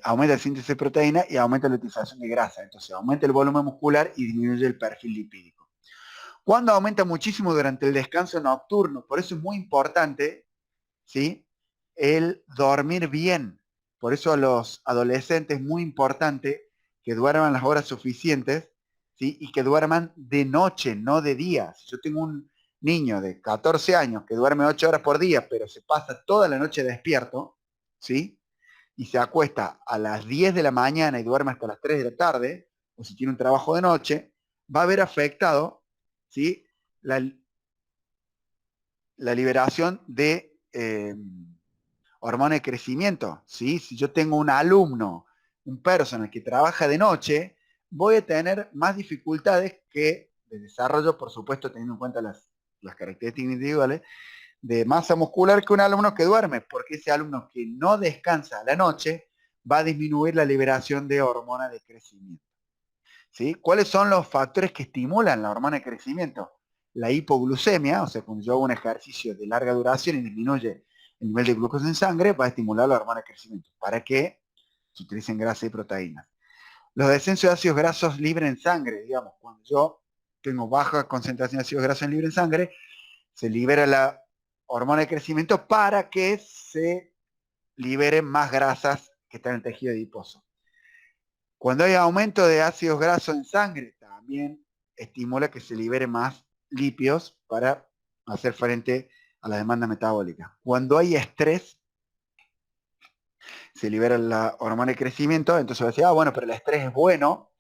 aumenta la síntesis de proteína y aumenta la utilización de grasa. Entonces aumenta el volumen muscular y disminuye el perfil lipídico. Cuando aumenta muchísimo durante el descanso nocturno, por eso es muy importante, ¿sí? El dormir bien. Por eso a los adolescentes es muy importante que duerman las horas suficientes, ¿sí? Y que duerman de noche, no de día. Si yo tengo un niño de 14 años que duerme 8 horas por día, pero se pasa toda la noche despierto, ¿sí? Y se acuesta a las 10 de la mañana y duerme hasta las 3 de la tarde, o si tiene un trabajo de noche, va a haber afectado, ¿sí? la liberación de hormona de crecimiento. ¿Sí? Si yo tengo un alumno, un personal que trabaja de noche, voy a tener más dificultades que de desarrollo, por supuesto, teniendo en cuenta las características individuales, de masa muscular que un alumno que duerme, porque ese alumno que no descansa a la noche va a disminuir la liberación de hormona de crecimiento. ¿Sí? ¿Cuáles son los factores que estimulan la hormona de crecimiento? La hipoglucemia, o sea, cuando yo hago un ejercicio de larga duración y disminuye el nivel de glucosa en sangre, va a estimular la hormona de crecimiento para que se utilicen grasa y proteínas. Los descensos de ácidos grasos libres en sangre, digamos, cuando yo tengo baja concentración de ácidos grasos libres en sangre, se libera la hormona de crecimiento para que se liberen más grasas que están en el tejido adiposo. Cuando hay aumento de ácidos grasos en sangre, también estimula que se libere más lípidos para hacer frente a la demanda metabólica. Cuando hay estrés, se libera la hormona de crecimiento, entonces va a decir, bueno, pero el estrés es bueno,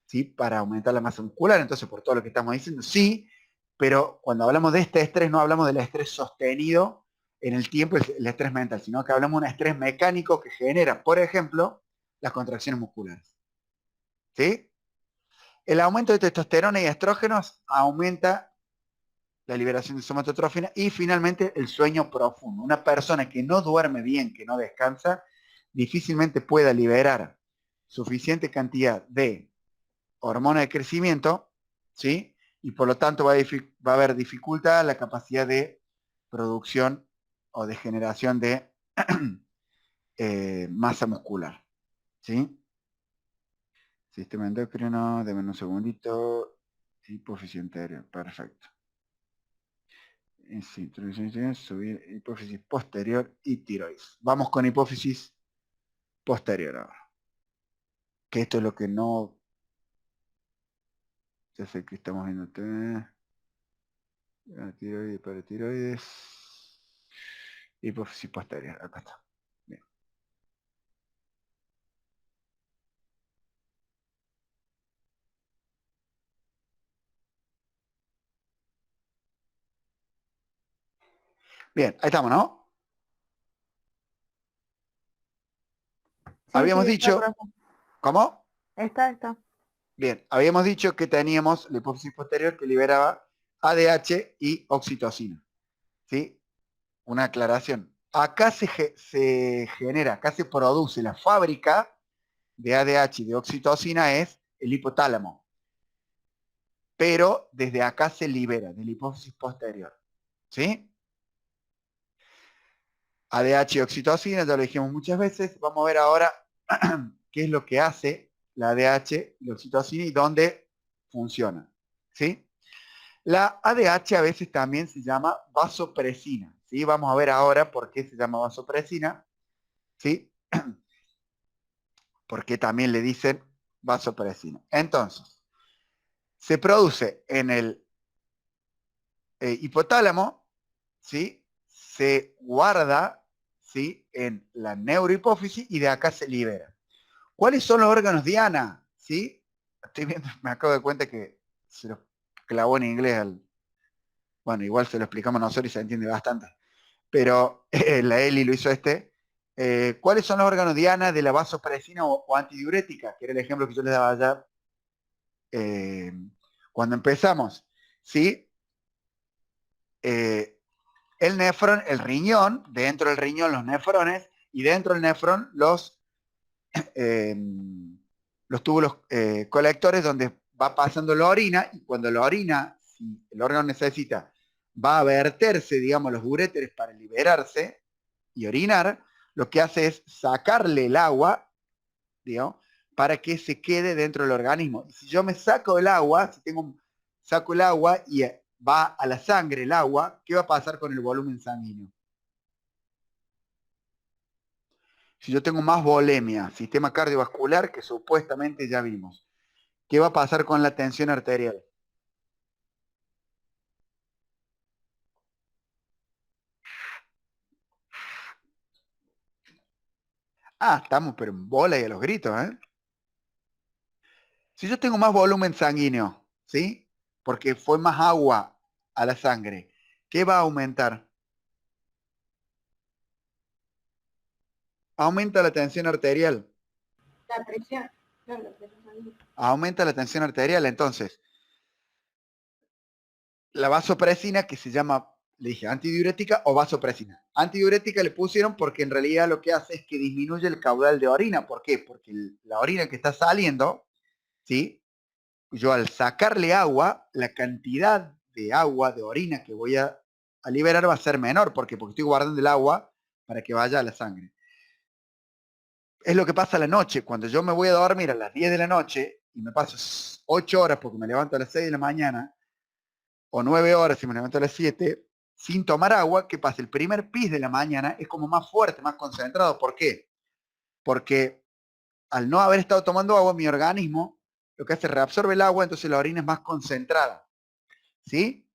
¿sí? Para aumentar la masa muscular, entonces por todo lo que estamos diciendo, sí, pero cuando hablamos de este estrés no hablamos del estrés sostenido en el tiempo, el estrés mental, sino que hablamos de un estrés mecánico que genera, por ejemplo, las contracciones musculares. ¿Sí? El aumento de testosterona y estrógenos aumenta la liberación de somatotrofina y finalmente el sueño profundo. Una persona que no duerme bien, que no descansa, difícilmente pueda liberar suficiente cantidad de hormona de crecimiento, ¿sí? Y por lo tanto va a haber dificultad en la capacidad de producción o de generación de masa muscular, ¿sí? Sistema endocrino, deme un segundito. Hipófisis anterior, perfecto. Subir hipófisis posterior y tiroides. Vamos con hipófisis posterior ahora. Que esto es lo que no... Ya sé que estamos viendo... Tiroides, paratiroides. Hipófisis posterior, acá está. Bien. Bien, ahí estamos, ¿no? Habíamos dicho... ¿Cómo? Está. Bien, habíamos dicho que teníamos la hipófisis posterior que liberaba ADH y oxitocina. ¿Sí? Una aclaración. Acá se genera, acá se produce la fábrica de ADH y de oxitocina es el hipotálamo. Pero desde acá se libera, de la hipófisis posterior. ¿Sí? ADH y oxitocina, ya lo dijimos muchas veces. Vamos a ver ahora qué es lo que hace la ADH y la oxitocina y dónde funciona. ¿Sí? La ADH a veces también se llama vasopresina. ¿Sí? Vamos a ver ahora por qué se llama vasopresina. ¿Sí? Porque también le dicen vasopresina. Entonces, se produce en el hipotálamo, ¿sí? Se guarda, ¿sí? En la neurohipófisis y de acá se libera. ¿Cuáles son los órganos diana? ¿Sí? Estoy viendo, me acabo de cuenta que se lo clavó en inglés al... Bueno, igual se lo explicamos nosotros y se entiende bastante. Pero la Eli lo hizo este. ¿Cuáles son los órganos diana de la vasopresina o antidiurética? Que era el ejemplo que yo les daba allá cuando empezamos. ¿Sí? El nefrón, el riñón, dentro del riñón los nefrones, y dentro del nefrón los túbulos colectores donde va pasando la orina, y cuando la orina, si el órgano necesita, va a verterse, digamos, los uréteres para liberarse y orinar, lo que hace es sacarle el agua, digamos, para que se quede dentro del organismo. Y si yo me saco el agua, saco el agua y va a la sangre el agua, ¿qué va a pasar con el volumen sanguíneo? Si yo tengo más volemia, sistema cardiovascular, que supuestamente ya vimos, ¿qué va a pasar con la tensión arterial? Estamos pero en bola y a los gritos, ¿eh? Si yo tengo más volumen sanguíneo, ¿sí? Porque fue más agua a la sangre, ¿qué va a aumentar? Aumenta la tensión arterial. La presión. No, la presión sanguínea. Aumenta la tensión arterial, entonces. La vasopresina, que se llama, le dije, antidiurética o vasopresina. Antidiurética le pusieron porque en realidad lo que hace es que disminuye el caudal de orina. ¿Por qué? Porque la orina que está saliendo, ¿sí? Yo al sacarle agua, la cantidad de agua, de orina que voy a liberar va a ser menor. ¿Por qué? Porque estoy guardando el agua para que vaya a la sangre. Es lo que pasa a la noche. Cuando yo me voy a dormir a las 10 de la noche y me paso 8 horas porque me levanto a las 6 de la mañana, o 9 horas si me levanto a las 7, sin tomar agua, ¿qué pasa? El primer pis de la mañana es como más fuerte, más concentrado. ¿Por qué? Porque al no haber estado tomando agua, mi organismo lo que hace es reabsorbe el agua, entonces la orina es más concentrada. ¿Sí?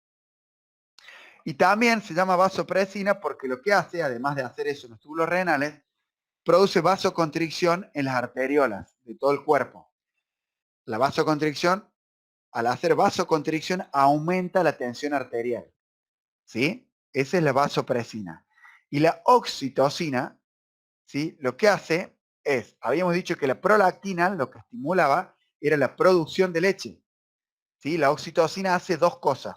Y también se llama vasopresina porque lo que hace, además de hacer eso en los túbulos renales, produce vasoconstricción en las arteriolas de todo el cuerpo. La vasoconstricción, al hacer vasoconstricción, aumenta la tensión arterial. ¿Sí? Esa es la vasopresina. Y la oxitocina, ¿sí? Lo que hace es, habíamos dicho que la prolactina lo que estimulaba era la producción de leche. ¿Sí? La oxitocina hace dos cosas.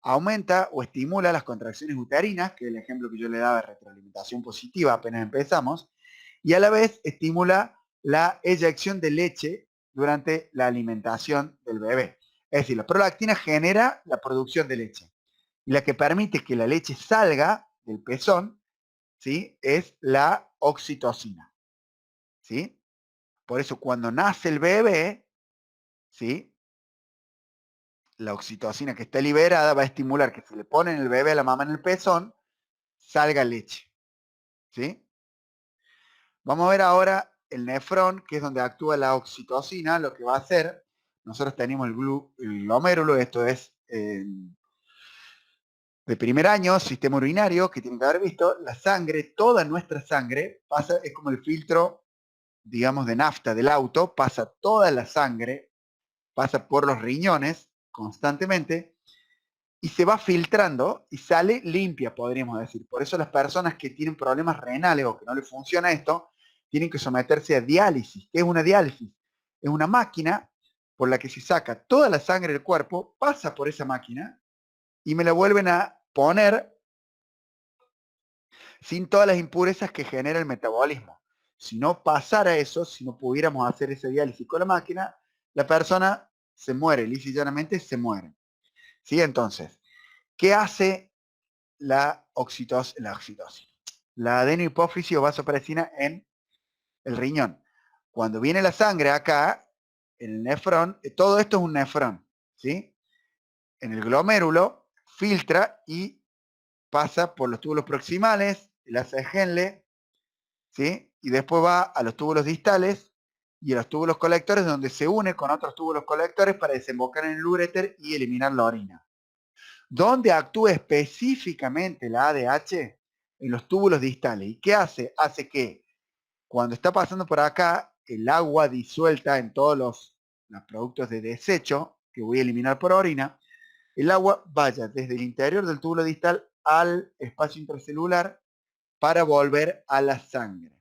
Aumenta o estimula las contracciones uterinas, que es el ejemplo que yo le daba de retroalimentación positiva apenas empezamos, y a la vez estimula la eyección de leche durante la alimentación del bebé. Es decir, la prolactina genera la producción de leche. Y la que permite que la leche salga del pezón, ¿sí? Es la oxitocina. ¿Sí? Por eso cuando nace el bebé, ¿sí? La oxitocina que está liberada va a estimular que se le pone en el bebé a la mamá en el pezón, salga leche. ¿Sí? Vamos a ver ahora el nefrón, que es donde actúa la oxitocina, lo que va a hacer. Nosotros tenemos el glomérulo, esto es de primer año, sistema urinario, que tienen que haber visto, la sangre, toda nuestra sangre, pasa, es como el filtro, digamos, de nafta del auto, pasa toda la sangre, pasa por los riñones constantemente, y se va filtrando y sale limpia, podríamos decir. Por eso las personas que tienen problemas renales o que no les funciona esto, tienen que someterse a diálisis. ¿Qué es una diálisis? Es una máquina por la que se saca toda la sangre del cuerpo, pasa por esa máquina y me la vuelven a poner sin todas las impurezas que genera el metabolismo. Si no pasara eso, si no pudiéramos hacer ese diálisis con la máquina, la persona se muere, lisa y llanamente se muere. ¿Sí? Entonces, ¿qué hace la oxitocina? La adenohipófisis o vasopresina en el riñón. Cuando viene la sangre acá, en el nefrón, todo esto es un nefrón, ¿sí? En el glomérulo, filtra y pasa por los túbulos proximales, el hace Henle, ¿sí? Y después va a los túbulos distales y a los túbulos colectores, donde se une con otros túbulos colectores para desembocar en el uréter y eliminar la orina. ¿Dónde actúa específicamente la ADH? En los túbulos distales. ¿Y qué hace? Hace que cuando está pasando por acá, el agua disuelta en todos los productos de desecho que voy a eliminar por orina, el agua vaya desde el interior del túbulo distal al espacio intracelular para volver a la sangre.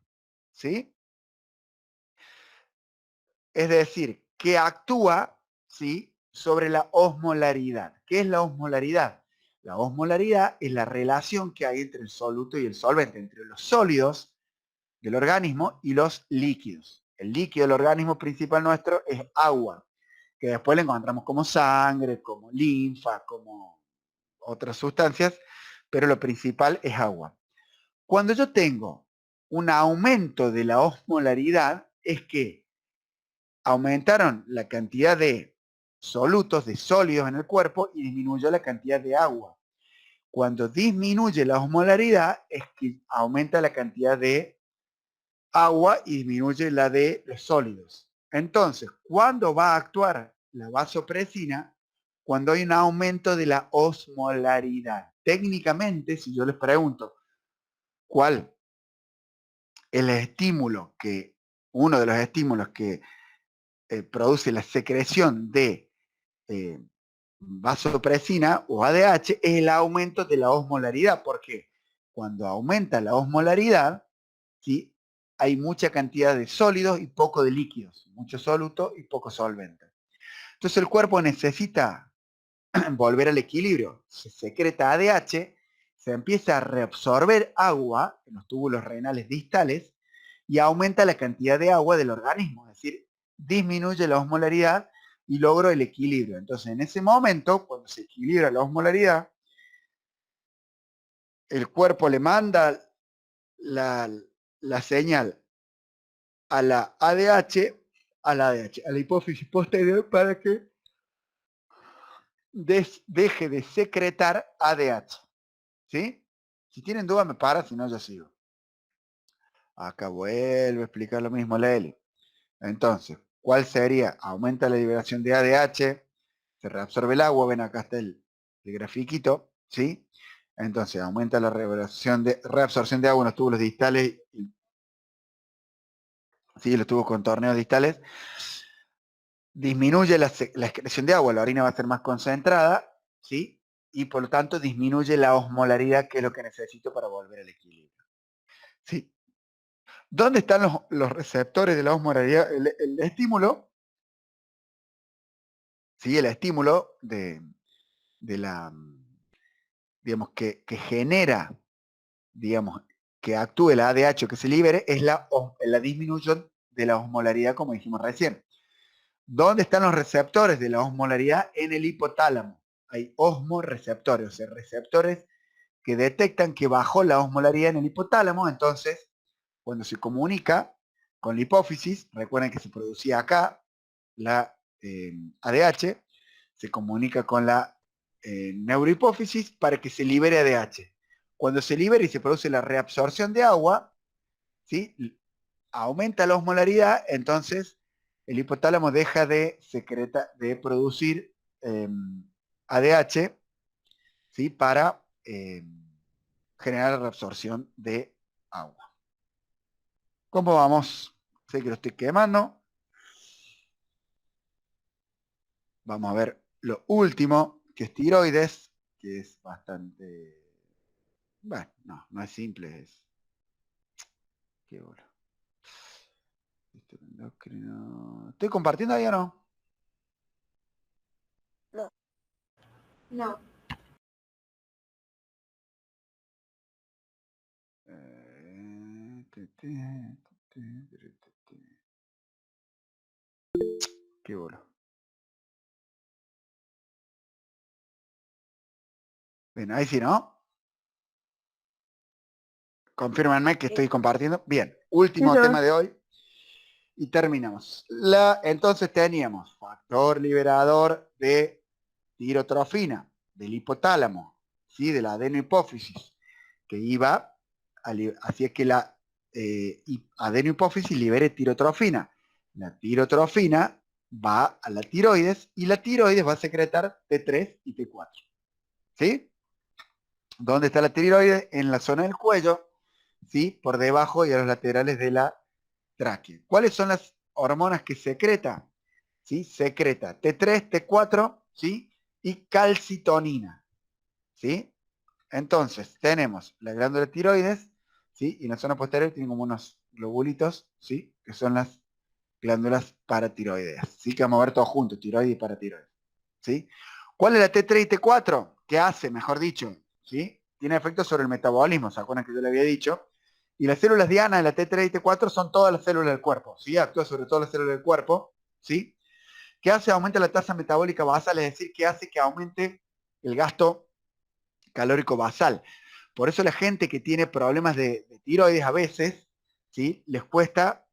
¿Sí? Es decir, que actúa, ¿sí?, sobre la osmolaridad. ¿Qué es la osmolaridad? La osmolaridad es la relación que hay entre el soluto y el solvente, entre los sólidos del organismo y los líquidos. El líquido del organismo principal nuestro es agua, que después le encontramos como sangre, como linfa, como otras sustancias, pero lo principal es agua. Cuando yo tengo un aumento de la osmolaridad, es que aumentaron la cantidad de solutos, de sólidos en el cuerpo y disminuyó la cantidad de agua. Cuando disminuye la osmolaridad es que aumenta la cantidad de agua y disminuye la de los sólidos. Entonces, ¿cuándo va a actuar la vasopresina? Cuando hay un aumento de la osmolaridad. Técnicamente, si yo les pregunto cuál es el estímulo que, uno de los estímulos que produce la secreción de vasopresina o ADH, es el aumento de la osmolaridad, porque cuando aumenta la osmolaridad, ¿sí?, hay mucha cantidad de sólidos y poco de líquidos, mucho soluto y poco solvente. Entonces el cuerpo necesita volver al equilibrio, se secreta ADH, se empieza a reabsorber agua en los túbulos renales distales y aumenta la cantidad de agua del organismo, es decir, disminuye la osmolaridad y logro el equilibrio. Entonces, en ese momento, cuando se equilibra la osmolaridad, el cuerpo le manda la señal a la ADH, a la hipófisis posterior, para que deje de secretar ADH. ¿Sí? Si tienen duda me para, si no yo sigo. Acá vuelvo a explicar lo mismo la L. Entonces, ¿cuál sería? Aumenta la liberación de ADH, se reabsorbe el agua, ven acá está el grafiquito, ¿sí? Entonces aumenta la reabsorción de agua en los túbulos distales, ¿sí? Los tubos con torneos distales. Disminuye la excreción de agua, la orina va a ser más concentrada, ¿sí? Y por lo tanto disminuye la osmolaridad, que es lo que necesito para volver al equilibrio. ¿Sí? ¿Dónde están los receptores de la osmolaridad? El estímulo, ¿sí? El estímulo de la, digamos, que genera, digamos, que actúe la ADH o que se libere, es la disminución de la osmolaridad, como dijimos recién. ¿Dónde están los receptores de la osmolaridad? En el hipotálamo. Hay osmoreceptores, o sea, receptores que detectan que bajó la osmolaridad en el hipotálamo. Entonces, cuando se comunica con la hipófisis, recuerden que se producía acá la ADH, se comunica con la neurohipófisis para que se libere ADH. Cuando se libera y se produce la reabsorción de agua, ¿sí? Aumenta la osmolaridad, entonces el hipotálamo deja de producir ADH, ¿sí? Para generar la reabsorción de agua. ¿Cómo vamos? Sé que lo estoy quemando. Vamos a ver lo último, que es tiroides, que es bastante... Bueno, no es simple, es... Qué bola. ¿Estoy compartiendo ahí o no? No. No. Qué bola. Bien, ahí sí, ¿no? Confírmenme que estoy compartiendo. Bien, último Sí, tema de hoy. Y terminamos. Entonces teníamos factor liberador de tirotrofina, del hipotálamo, ¿sí? De la adenohipófisis, que hacía que la adenohipófisis libere tirotrofina. La tirotrofina va a la tiroides y la tiroides va a secretar T3 y T4. ¿Sí? ¿Dónde está la tiroides? En la zona del cuello, ¿sí? Por debajo y a los laterales de la tráquea. ¿Cuáles son las hormonas que secreta? ¿Sí? Secreta T3, T4, ¿sí? Y calcitonina, ¿sí? Entonces, tenemos la glándula tiroides, ¿sí? Y en la zona posterior tienen como unos globulitos, ¿sí? Que son las glándulas paratiroideas, ¿sí? Que vamos a ver todos juntos, tiroides y paratiroides, ¿sí? ¿Cuál es la T3 y T4? ¿Qué hace, mejor dicho? ¿Sí? Tiene efectos sobre el metabolismo, ¿se acuerdan que yo le había dicho? Y las células diana de la T3 y T4 son todas las células del cuerpo, ¿sí? Actúa sobre todas las células del cuerpo, ¿sí? ¿Qué hace? Aumenta la tasa metabólica basal, es decir, que hace que aumente el gasto calórico basal. Por eso la gente que tiene problemas de tiroides a veces, ¿sí? Les cuesta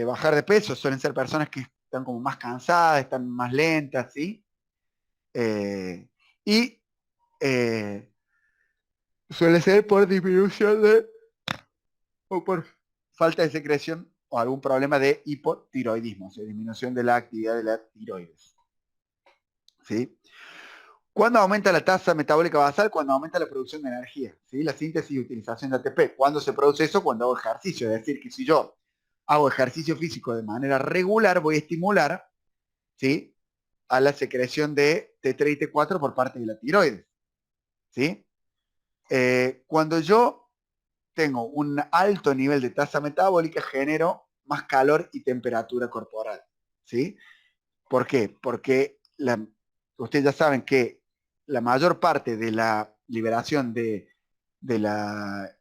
bajar de peso. Suelen ser personas que están como más cansadas, están más lentas, ¿sí? Y suele ser por disminución o por falta de secreción o algún problema de hipotiroidismo, o sea, disminución de la actividad de la tiroides. ¿Sí? ¿Cuándo aumenta la tasa metabólica basal? Cuando aumenta la producción de energía, ¿sí? La síntesis y utilización de ATP. ¿Cuándo se produce eso? Cuando hago ejercicio. Es decir, que si yo hago ejercicio físico de manera regular, voy a estimular, ¿sí? A la secreción de T3 y T4 por parte de la tiroides, ¿sí? Cuando yo tengo un alto nivel de tasa metabólica, genero más calor y temperatura corporal, ¿sí? ¿Por qué? Porque ustedes ya saben que la mayor parte de la liberación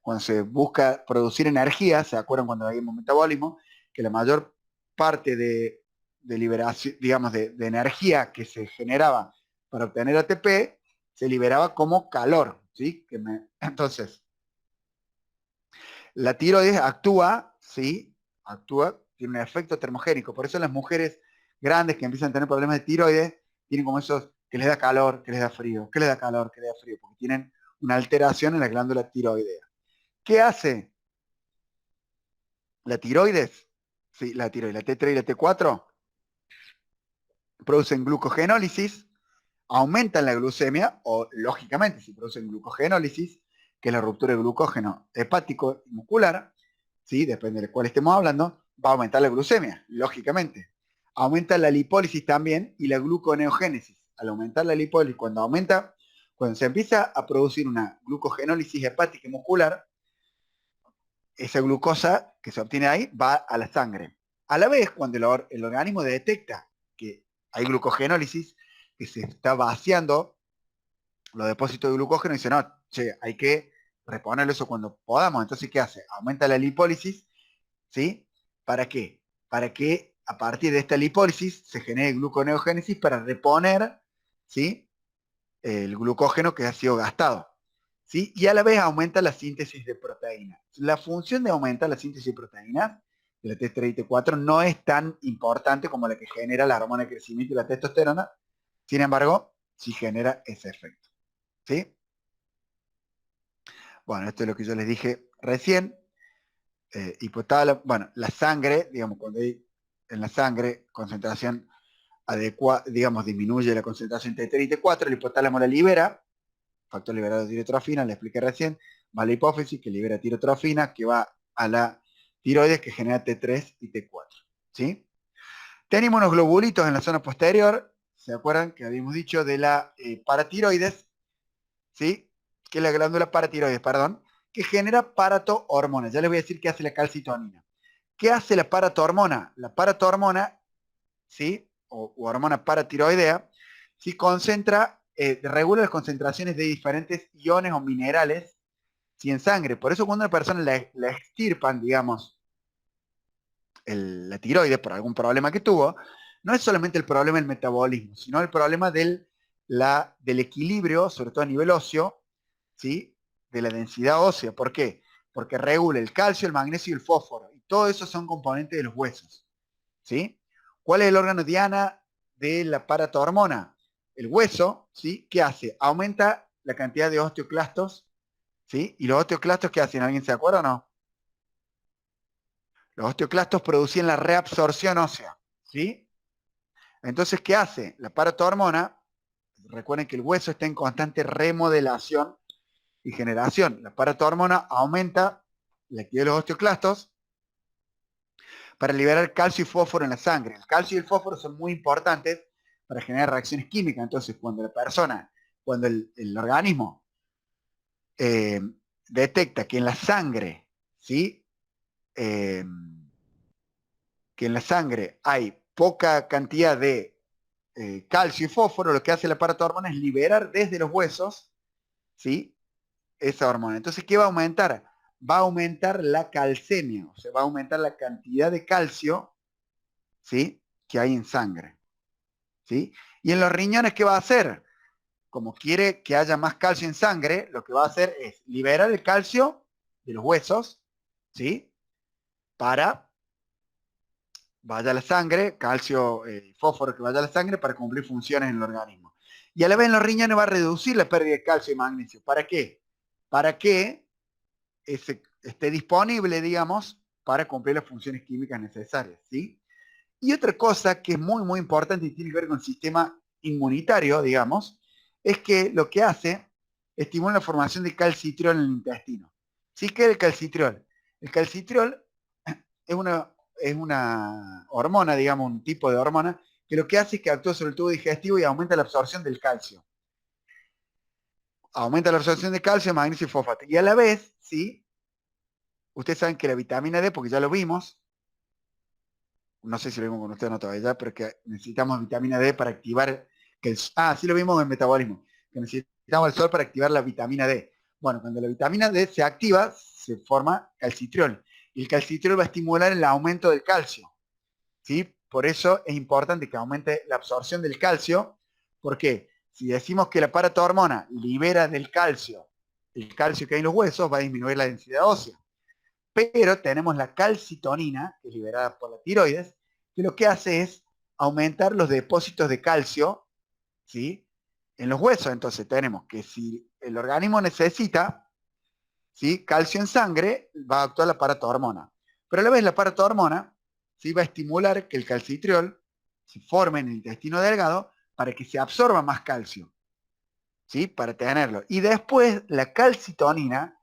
cuando se busca producir energía, ¿se acuerdan cuando habíamos metabolismo? Que la mayor parte de liberación, digamos, de energía que se generaba para obtener ATP, se liberaba como calor, ¿sí? Entonces, la tiroides actúa, ¿sí? Actúa, tiene un efecto termogénico. Por eso las mujeres grandes que empiezan a tener problemas de tiroides tienen como esos que les da calor, que les da frío, que les da calor, que les da frío, porque tienen una alteración en la glándula tiroidea. ¿Qué hace la tiroides? Sí, la tiroides, la T3 y la T4 producen glucogenólisis, aumentan la glucemia, o lógicamente si producen glucogenólisis, que es la ruptura de glucógeno hepático y muscular, ¿sí? Depende de cuál estemos hablando, va a aumentar la glucemia, lógicamente. Aumenta la lipólisis también y la gluconeogénesis. Al aumentar la lipólisis, cuando se empieza a producir una glucogenólisis hepática y muscular, esa glucosa que se obtiene ahí va a la sangre. A la vez, cuando el organismo detecta que hay glucogenólisis, que se está vaciando los depósitos de glucógeno, dice, no, che, hay que reponer eso cuando podamos. Entonces, ¿qué hace? Aumenta la lipólisis, ¿sí? ¿Para qué? Para que a partir de esta lipólisis se genere gluconeogénesis para reponer, ¿sí? El glucógeno que ha sido gastado. ¿Sí? Y a la vez aumenta la síntesis de proteínas. La función de aumentar la síntesis de proteínas de la T3 y T4 no es tan importante como la que genera la hormona de crecimiento y la testosterona, sin embargo, sí genera ese efecto. ¿Sí? Bueno, esto es lo que yo les dije recién. Hipotálamo, bueno, la sangre, digamos, cuando hay en la sangre concentración adecuada, digamos, disminuye la concentración T3 y T4, el hipotálamo la libera, factor liberador de tirotrofina, le expliqué recién, va a la hipófisis que libera tirotrofina, que va a la tiroides que genera T3 y T4. ¿Sí? Tenemos unos globulitos en la zona posterior, ¿se acuerdan que habíamos dicho de la paratiroides? ¿Sí? Que es la glándula paratiroides, perdón, que genera paratohormona. Ya les voy a decir qué hace la calcitonina. ¿Qué hace la paratohormona? La paratohormona, ¿sí? O hormona paratiroidea, ¿sí? Regula las concentraciones de diferentes iones o minerales, ¿sí? En sangre. Por eso cuando una persona la extirpan, digamos, la tiroides por algún problema que tuvo, no es solamente el problema del metabolismo, sino el problema del equilibrio, sobre todo a nivel óseo, ¿sí? De la densidad ósea. ¿Por qué? Porque regula el calcio, el magnesio y el fósforo. Y todo eso son componentes de los huesos. ¿Sí? ¿Cuál es el órgano diana de la paratohormona? El hueso, ¿sí? ¿Qué hace? Aumenta la cantidad de osteoclastos, ¿sí? ¿Y los osteoclastos qué hacen? ¿Alguien se acuerda o no? Los osteoclastos producen la reabsorción ósea, ¿sí? Entonces, ¿qué hace? La paratohormona, recuerden que el hueso está en constante remodelación y generación. La paratohormona aumenta la actividad de los osteoclastos para liberar calcio y fósforo en la sangre. El calcio y el fósforo son muy importantes para generar reacciones químicas. Entonces, cuando el organismo detecta que en la sangre, ¿sí? Que en la sangre hay poca cantidad de calcio y fósforo, lo que hace la paratohormona es liberar desde los huesos, ¿sí? Esa hormona. Entonces, ¿qué va a aumentar? Va a aumentar la calcemia, o sea, va a aumentar la cantidad de calcio, ¿sí? Que hay en sangre, ¿sí? Y en los riñones, ¿qué va a hacer? Como quiere que haya más calcio en sangre, lo que va a hacer es liberar el calcio de los huesos, ¿sí? Para vaya a la sangre, calcio, fósforo que vaya a la sangre para cumplir funciones en el organismo. Y a la vez en los riñones va a reducir la pérdida de calcio y magnesio. ¿Para qué? Para que esté disponible, digamos, para cumplir las funciones químicas necesarias, ¿sí? Y otra cosa que es muy, muy importante y tiene que ver con el sistema inmunitario, digamos, es que lo que hace estimula la formación de calcitriol en el intestino. ¿Sí? ¿Qué es el calcitriol? El calcitriol es una hormona, digamos, un tipo de hormona, que lo que hace es que actúa sobre el tubo digestivo y aumenta la absorción del calcio. Aumenta la absorción de calcio, magnesio y fosfato. Y a la vez, ¿sí? Ustedes saben que la vitamina D, porque ya lo vimos, no sé si lo vimos con ustedes o no todavía, pero que necesitamos vitamina D para activar, sí lo vimos en el metabolismo, que necesitamos el sol para activar la vitamina D. Bueno, cuando la vitamina D se activa, se forma calcitriol. Y el calcitriol va a estimular el aumento del calcio. ¿Sí? Por eso es importante que aumente la absorción del calcio. ¿Por qué? Si decimos que la paratohormona libera del calcio, el calcio que hay en los huesos, va a disminuir la densidad ósea. Pero tenemos la calcitonina, que es liberada por la tiroides, que lo que hace es aumentar los depósitos de calcio, ¿sí? En los huesos. Entonces tenemos que si el organismo necesita, ¿sí? Calcio en sangre, va a actuar la paratohormona. Pero a la vez la paratohormona, ¿sí? Va a estimular que el calcitriol se forme en el intestino delgado para que se absorba más calcio, ¿sí? Para tenerlo. Y después la calcitonina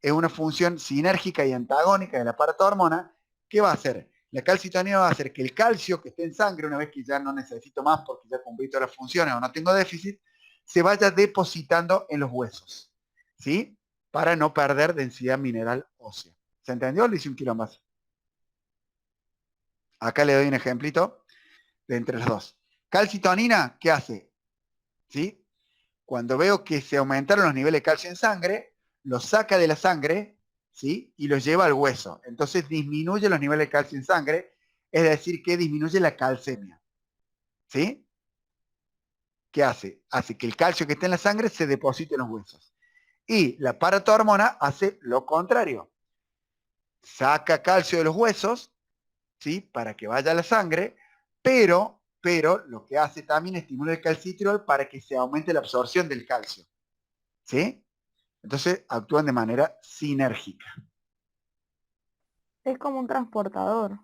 es una función sinérgica y antagónica de la paratormona. ¿Qué va a hacer? La calcitonina va a hacer que el calcio que esté en sangre, una vez que ya no necesito más porque ya cumplí todas las funciones o no tengo déficit, se vaya depositando en los huesos, ¿sí? Para no perder densidad mineral ósea. ¿Se entendió? Le hice un quilombazo. Acá le doy un ejemplito de entre las dos. Calcitonina, ¿qué hace? ¿Sí? Cuando veo que se aumentaron los niveles de calcio en sangre, los saca de la sangre, ¿sí? Y los lleva al hueso. Entonces disminuye los niveles de calcio en sangre, es decir, que disminuye la calcemia. ¿Sí? ¿Qué hace? Hace que el calcio que está en la sangre se deposite en los huesos. Y la paratormona hace lo contrario. Saca calcio de los huesos, ¿sí? Para que vaya a la sangre, pero lo que hace también estimula el calcitriol para que se aumente la absorción del calcio. ¿Sí? Entonces actúan de manera sinérgica. Es como un transportador.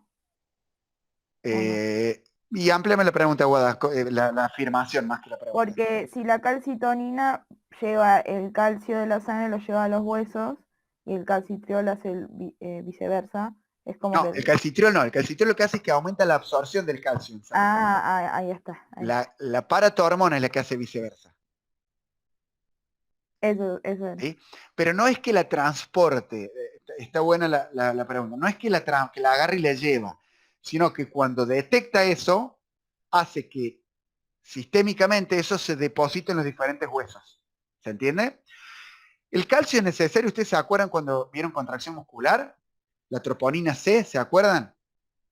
Y amplíame la pregunta, Guada, la afirmación más que la pregunta. Porque si la calcitonina lleva el calcio de la sangre, lo lleva a los huesos, y el calcitriol hace viceversa, es como No, que... el calcitriol no. El calcitriol lo que hace es que aumenta la absorción del calcio en sangre. Ahí está. La paratormona es la que hace viceversa. Eso es. ¿Sí? Pero no es que la transporte, está buena la pregunta, no es que que la agarre y la lleva, sino que cuando detecta eso, hace que sistémicamente eso se deposite en los diferentes huesos. ¿Se entiende? El calcio es necesario, ¿ustedes se acuerdan cuando vieron contracción muscular? La troponina C, ¿se acuerdan?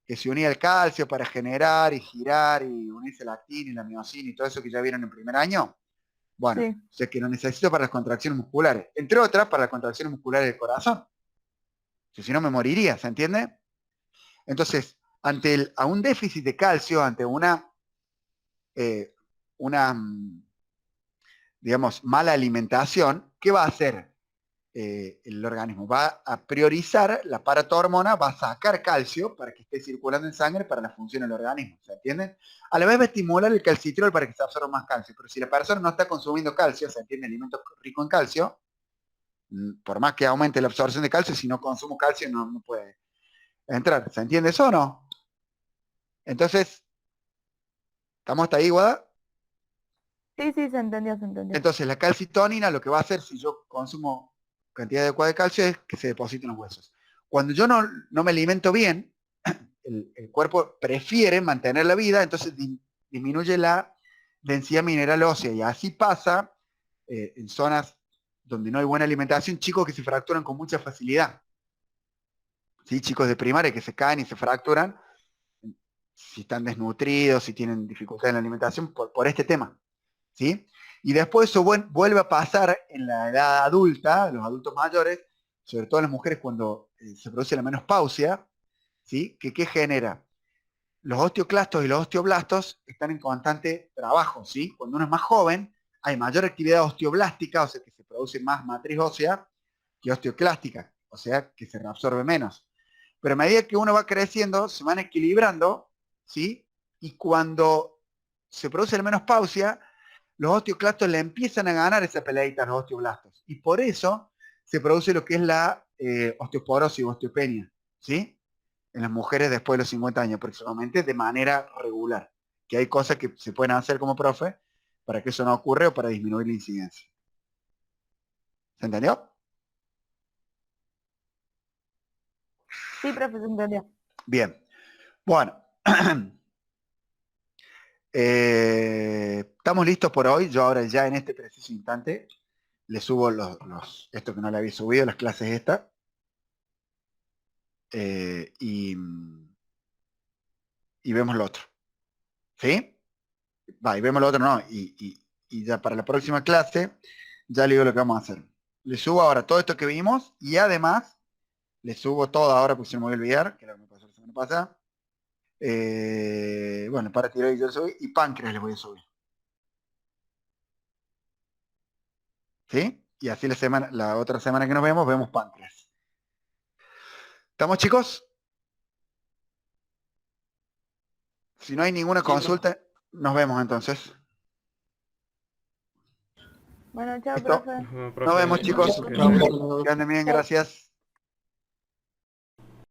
Que se unía al calcio para generar y girar y unirse la actina y la miosina y todo eso que ya vieron en primer año. Bueno, Sí. o sea que lo necesito para las contracciones musculares. Entre otras, para las contracciones musculares del corazón. Si no me moriría, ¿se entiende? Entonces, a un déficit de calcio, ante una digamos, mala alimentación, ¿qué va a hacer el organismo? Va a priorizar la paratormona, va a sacar calcio para que esté circulando en sangre para la función del organismo, ¿se entiende? A la vez va a estimular el calcitriol para que se absorba más calcio, pero si la persona no está consumiendo calcio, ¿se entiende? Alimentos ricos en calcio, por más que aumente la absorción de calcio, si no consumo calcio no puede entrar, ¿se entiende eso o no? Entonces, ¿estamos hasta ahí, Guada? Sí, se entendió. Entonces, la calcitonina lo que va a hacer si yo consumo cantidad adecuada de calcio es que se deposite en los huesos. Cuando yo no me alimento bien, el cuerpo prefiere mantener la vida, entonces disminuye la densidad mineral ósea. Y así pasa en zonas donde no hay buena alimentación, chicos que se fracturan con mucha facilidad. ¿Sí? Chicos de primaria que se caen y se fracturan, si están desnutridos, si tienen dificultad en la alimentación, por este tema. ¿Sí? Y después eso vuelve a pasar en la edad adulta, los adultos mayores, sobre todo en las mujeres cuando se produce la menopausia, ¿sí? ¿Qué genera? Los osteoclastos y los osteoblastos están en constante trabajo, ¿sí? Cuando uno es más joven, hay mayor actividad osteoblástica, o sea que se produce más matriz ósea, que osteoclástica, o sea que se reabsorbe menos. Pero a medida que uno va creciendo, se van equilibrando, ¿sí? Y cuando se produce la menopausia, los osteoclastos le empiezan a ganar esa peleadita a los osteoblastos. Y por eso se produce lo que es la osteoporosis o osteopenia, ¿sí? En las mujeres después de los 50 años aproximadamente, de manera regular. Que hay cosas que se pueden hacer como profe para que eso no ocurra o para disminuir la incidencia. ¿Se entendió? Sí, profe, se entendió. Bien. Bueno. Estamos listos por hoy. Yo ahora ya en este preciso instante le subo esto que no le había subido, las clases estas. Y vemos lo otro. ¿Sí? Va, y vemos lo otro, no. Y ya para la próxima clase, ya le digo lo que vamos a hacer. Le subo ahora todo esto que vimos y además le subo todo ahora porque se me voy a olvidar, que era lo que me pasó la semana pasada. Bueno, para tiroides yo subí y páncreas les voy a subir. ¿Sí? Y así la otra semana que nos vemos páncreas. ¿Estamos, chicos? Si no hay ninguna consulta, Nos vemos entonces. Bueno, chao, Listo. profe. Nos vemos, chicos. Que- Que anden bien, gracias.